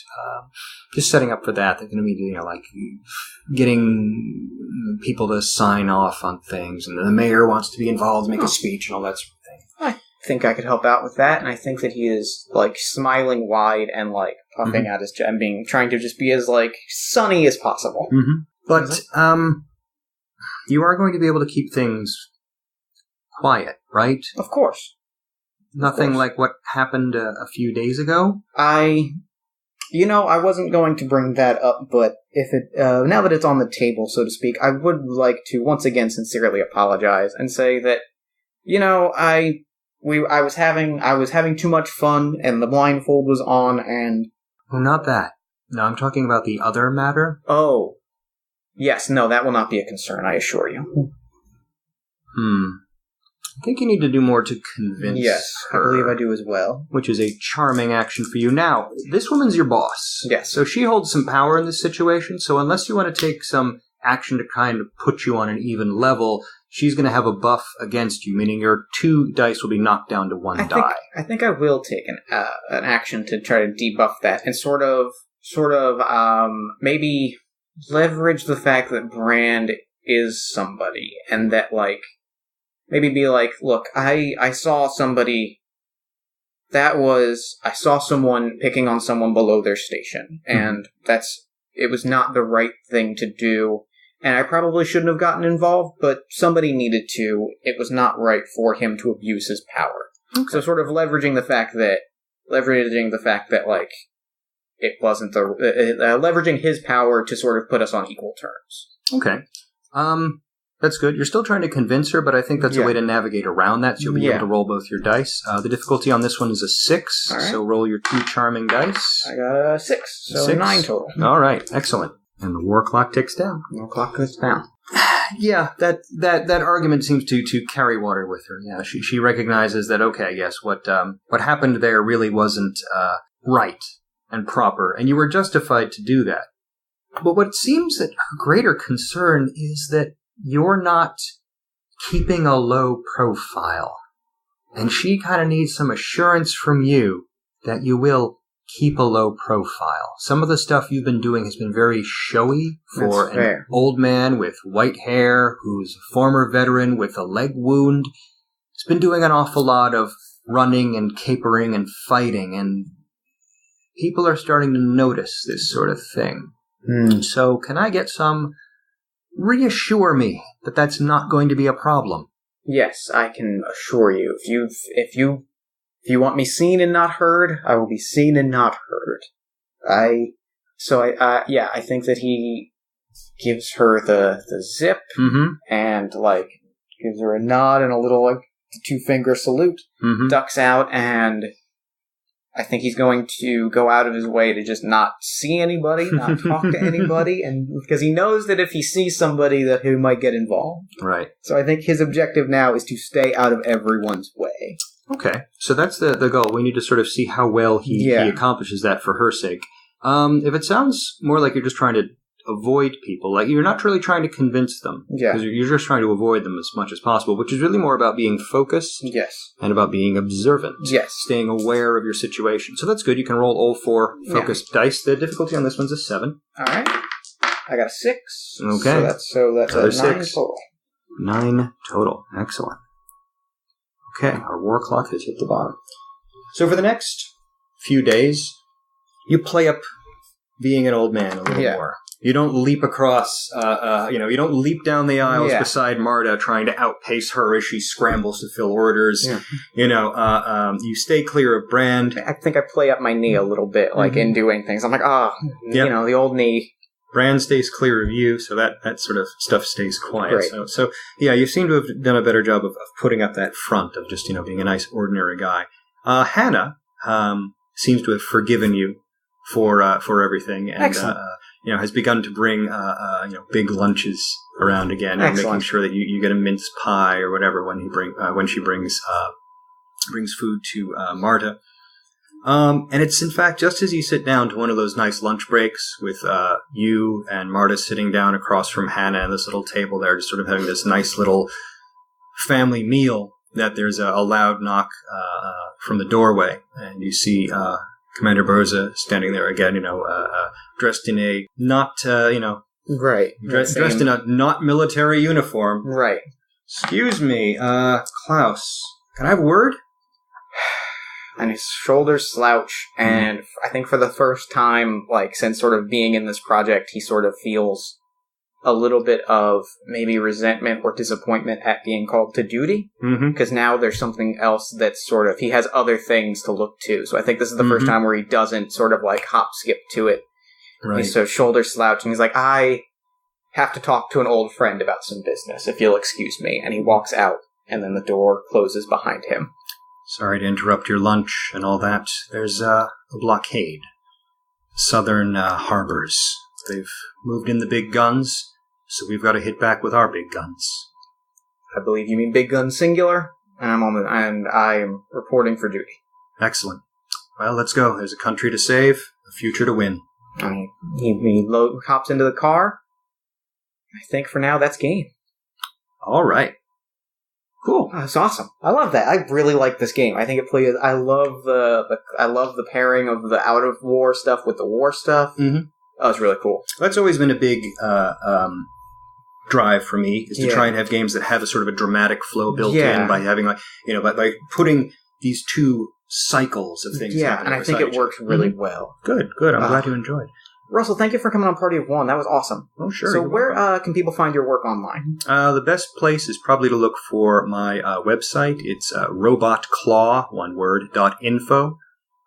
just setting up for that. They're going to be, getting people to sign off on things, and the mayor wants to be involved, make a speech, and all that sort of thing. I think I could help out with that, and I think that he is smiling wide and puffing out his chest and trying to just be as sunny as possible. Mm-hmm. But you are going to be able to keep things quiet, right? Of course. Nothing like what happened a few days ago? I wasn't going to bring that up, but if it now that it's on the table, so to speak, I would like to once again sincerely apologize and say that I was having too much fun, and the blindfold was on, and well, not that. No, I'm talking about the other matter. Oh, yes, no, that will not be a concern, I assure you. I think you need to do more to convince her. I believe I do as well. Which is a charming action for you. Now, this woman's your boss. Yes. So she holds some power in this situation, so unless you want to take some action to kind of put you on an even level, she's going to have a buff against you, meaning your 2 dice will be knocked down to 1 die. I think I will take an action to try to debuff that and sort of maybe leverage the fact that Brand is somebody, and that maybe be look, I saw somebody I saw someone picking on someone below their station, and it was not the right thing to do, and I probably shouldn't have gotten involved, but somebody needed to. It was not right for him to abuse his power. Okay. So sort of leveraging the fact that it wasn't leveraging his power to sort of put us on equal terms. Okay. That's good. You're still trying to convince her, but I think that's a way to navigate around that, so you'll be able to roll both your dice. The difficulty on this one is a 6, so roll your 2 charming dice. I got a 6, so 9 total. All right, excellent. And the war clock ticks down. The clock goes down. Yeah, that argument seems to carry water with her. Yeah, she recognizes that, okay, yes, what happened there really wasn't right and proper, and you were justified to do that. But what seems that her greater concern is that you're not keeping a low profile. And she kind of needs some assurance from you that you will keep a low profile. Some of the stuff you've been doing has been very showy for an old man with white hair who's a former veteran with a leg wound. He's been doing an awful lot of running and capering and fighting, and people are starting to notice this sort of thing. So can I get some reassure me that that's not going to be a problem? Yes, I can assure you. If you want me seen and not heard, I will be seen and not heard. I think that he gives her the zip and gives her a nod and a little 2-finger salute, ducks out, and I think he's going to go out of his way to just not see anybody, not talk to anybody, and because he knows that if he sees somebody who might get involved. Right. So I think his objective now is to stay out of everyone's way. Okay, so that's the goal. We need to sort of see how well he accomplishes that for her sake. If it sounds more like you're just trying to avoid people, like you're not really trying to convince them, because you're just trying to avoid them as much as possible, which is really more about being focused and about being observant, staying aware of your situation. So that's good. You can roll all 4 focused dice. The difficulty on this one's a 7. All right. I got a 6. Okay. So that's a 9 6. total. 9 total. Excellent. Okay, our war clock has hit the bottom. So for the next few days, you play up being an old man a little more. You don't leap across, you don't leap down the aisles beside Marta trying to outpace her as she scrambles to fill orders. Yeah. You stay clear of Brand. I think I play up my knee a little bit, in doing things. I'm like, the old knee. Brand stays clear of you, so that sort of stuff stays quiet. So you seem to have done a better job of putting up that front of just, being a nice, ordinary guy. Hannah seems to have forgiven you for everything, and has begun to bring big lunches around again, and making sure that you get a mince pie or whatever when she brings food to Marta. And it's in fact just as you sit down to one of those nice lunch breaks with you and Marta sitting down across from Hannah at this little table there, just sort of having this nice little family meal, that there's a loud knock from the doorway, and you see Commander Berza standing there again, dressed in a not, dressed in a not military uniform. Right. Excuse me, Klaus, can I have a word? And his shoulders slouch, and I think for the first time, since sort of being in this project, he sort of feels a little bit of maybe resentment or disappointment at being called to duty, because now there's something else that's sort of, he has other things to look to. So I think this is the first time where he doesn't sort of hop skip to it. Right. He's so shoulders slouch, and he's like, I have to talk to an old friend about some business, if you'll excuse me. And he walks out, and then the door closes behind him. Sorry to interrupt your lunch and all that. There's a blockade. Southern harbors. They've moved in the big guns, so we've got to hit back with our big guns. I believe you mean big guns singular, and I'm reporting for duty. Excellent. Well, let's go. There's a country to save, a future to win. He hops into the car. I think for now that's game. All right. Cool. That's awesome. I love that. I really like this game. I think it plays. I love the pairing of the out of war stuff with the war stuff. Mm-hmm. Oh, it's really cool. That's always been a big drive for me, is to try and have games that have a sort of a dramatic flow built in by having by putting these two cycles of things. Yeah, and I think it works really well. Good. I'm glad you enjoyed. Russell, thank you for coming on Party of One. That was awesome. Oh, sure. So where can people find your work online? The best place is probably to look for my website. It's robotclaw, one word, .info.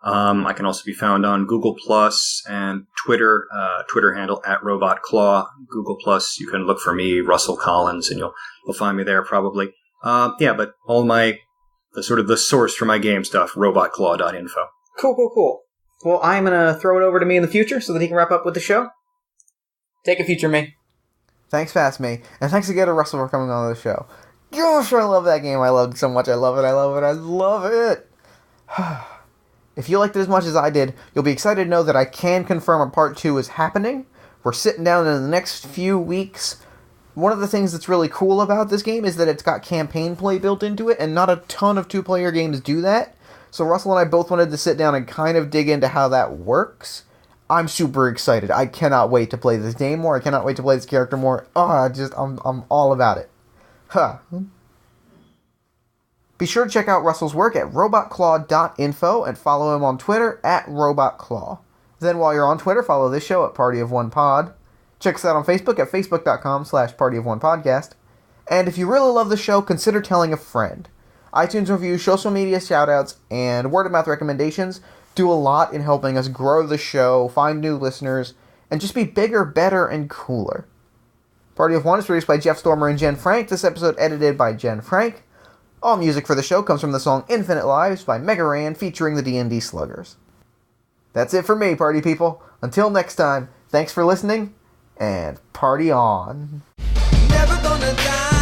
I can also be found on Google Plus and Twitter, Twitter handle @RobotClaw. Google Plus, you can look for me, Russell Collins, and you'll find me there probably. But all the source for my game stuff, robotclaw.info. Cool. Well, I'm going to throw it over to me in the future so that he can wrap up with the show. Take a future me. Thanks, Fast Me. And thanks again to Russell for coming on the show. Gosh, I love that game. I loved it so much. I love it. If you liked it as much as I did, you'll be excited to know that I can confirm a part 2 is happening. We're sitting down in the next few weeks. One of the things that's really cool about this game is that it's got campaign play built into it, and not a ton of 2-player games do that. So Russell and I both wanted to sit down and kind of dig into how that works. I'm super excited. I cannot wait to play this game more. I cannot wait to play this character more. I'm all about it. Be sure to check out Russell's work at robotclaw.info and follow him on Twitter @robotclaw. Then while you're on Twitter, follow this show at Party of One Pod. Check us out on Facebook at facebook.com/partyofonepodcast. And if you really love the show, consider telling a friend. iTunes reviews, social media shoutouts, and word-of-mouth recommendations do a lot in helping us grow the show, find new listeners, and just be bigger, better, and cooler. Party of One is produced by Jeff Stormer and Jen Frank. This episode edited by Jen Frank. All music for the show comes from the song Infinite Lives by Mega Ran featuring the D&D Sluggers. That's it for me, party people. Until next time, thanks for listening, and party on. Never gonna die.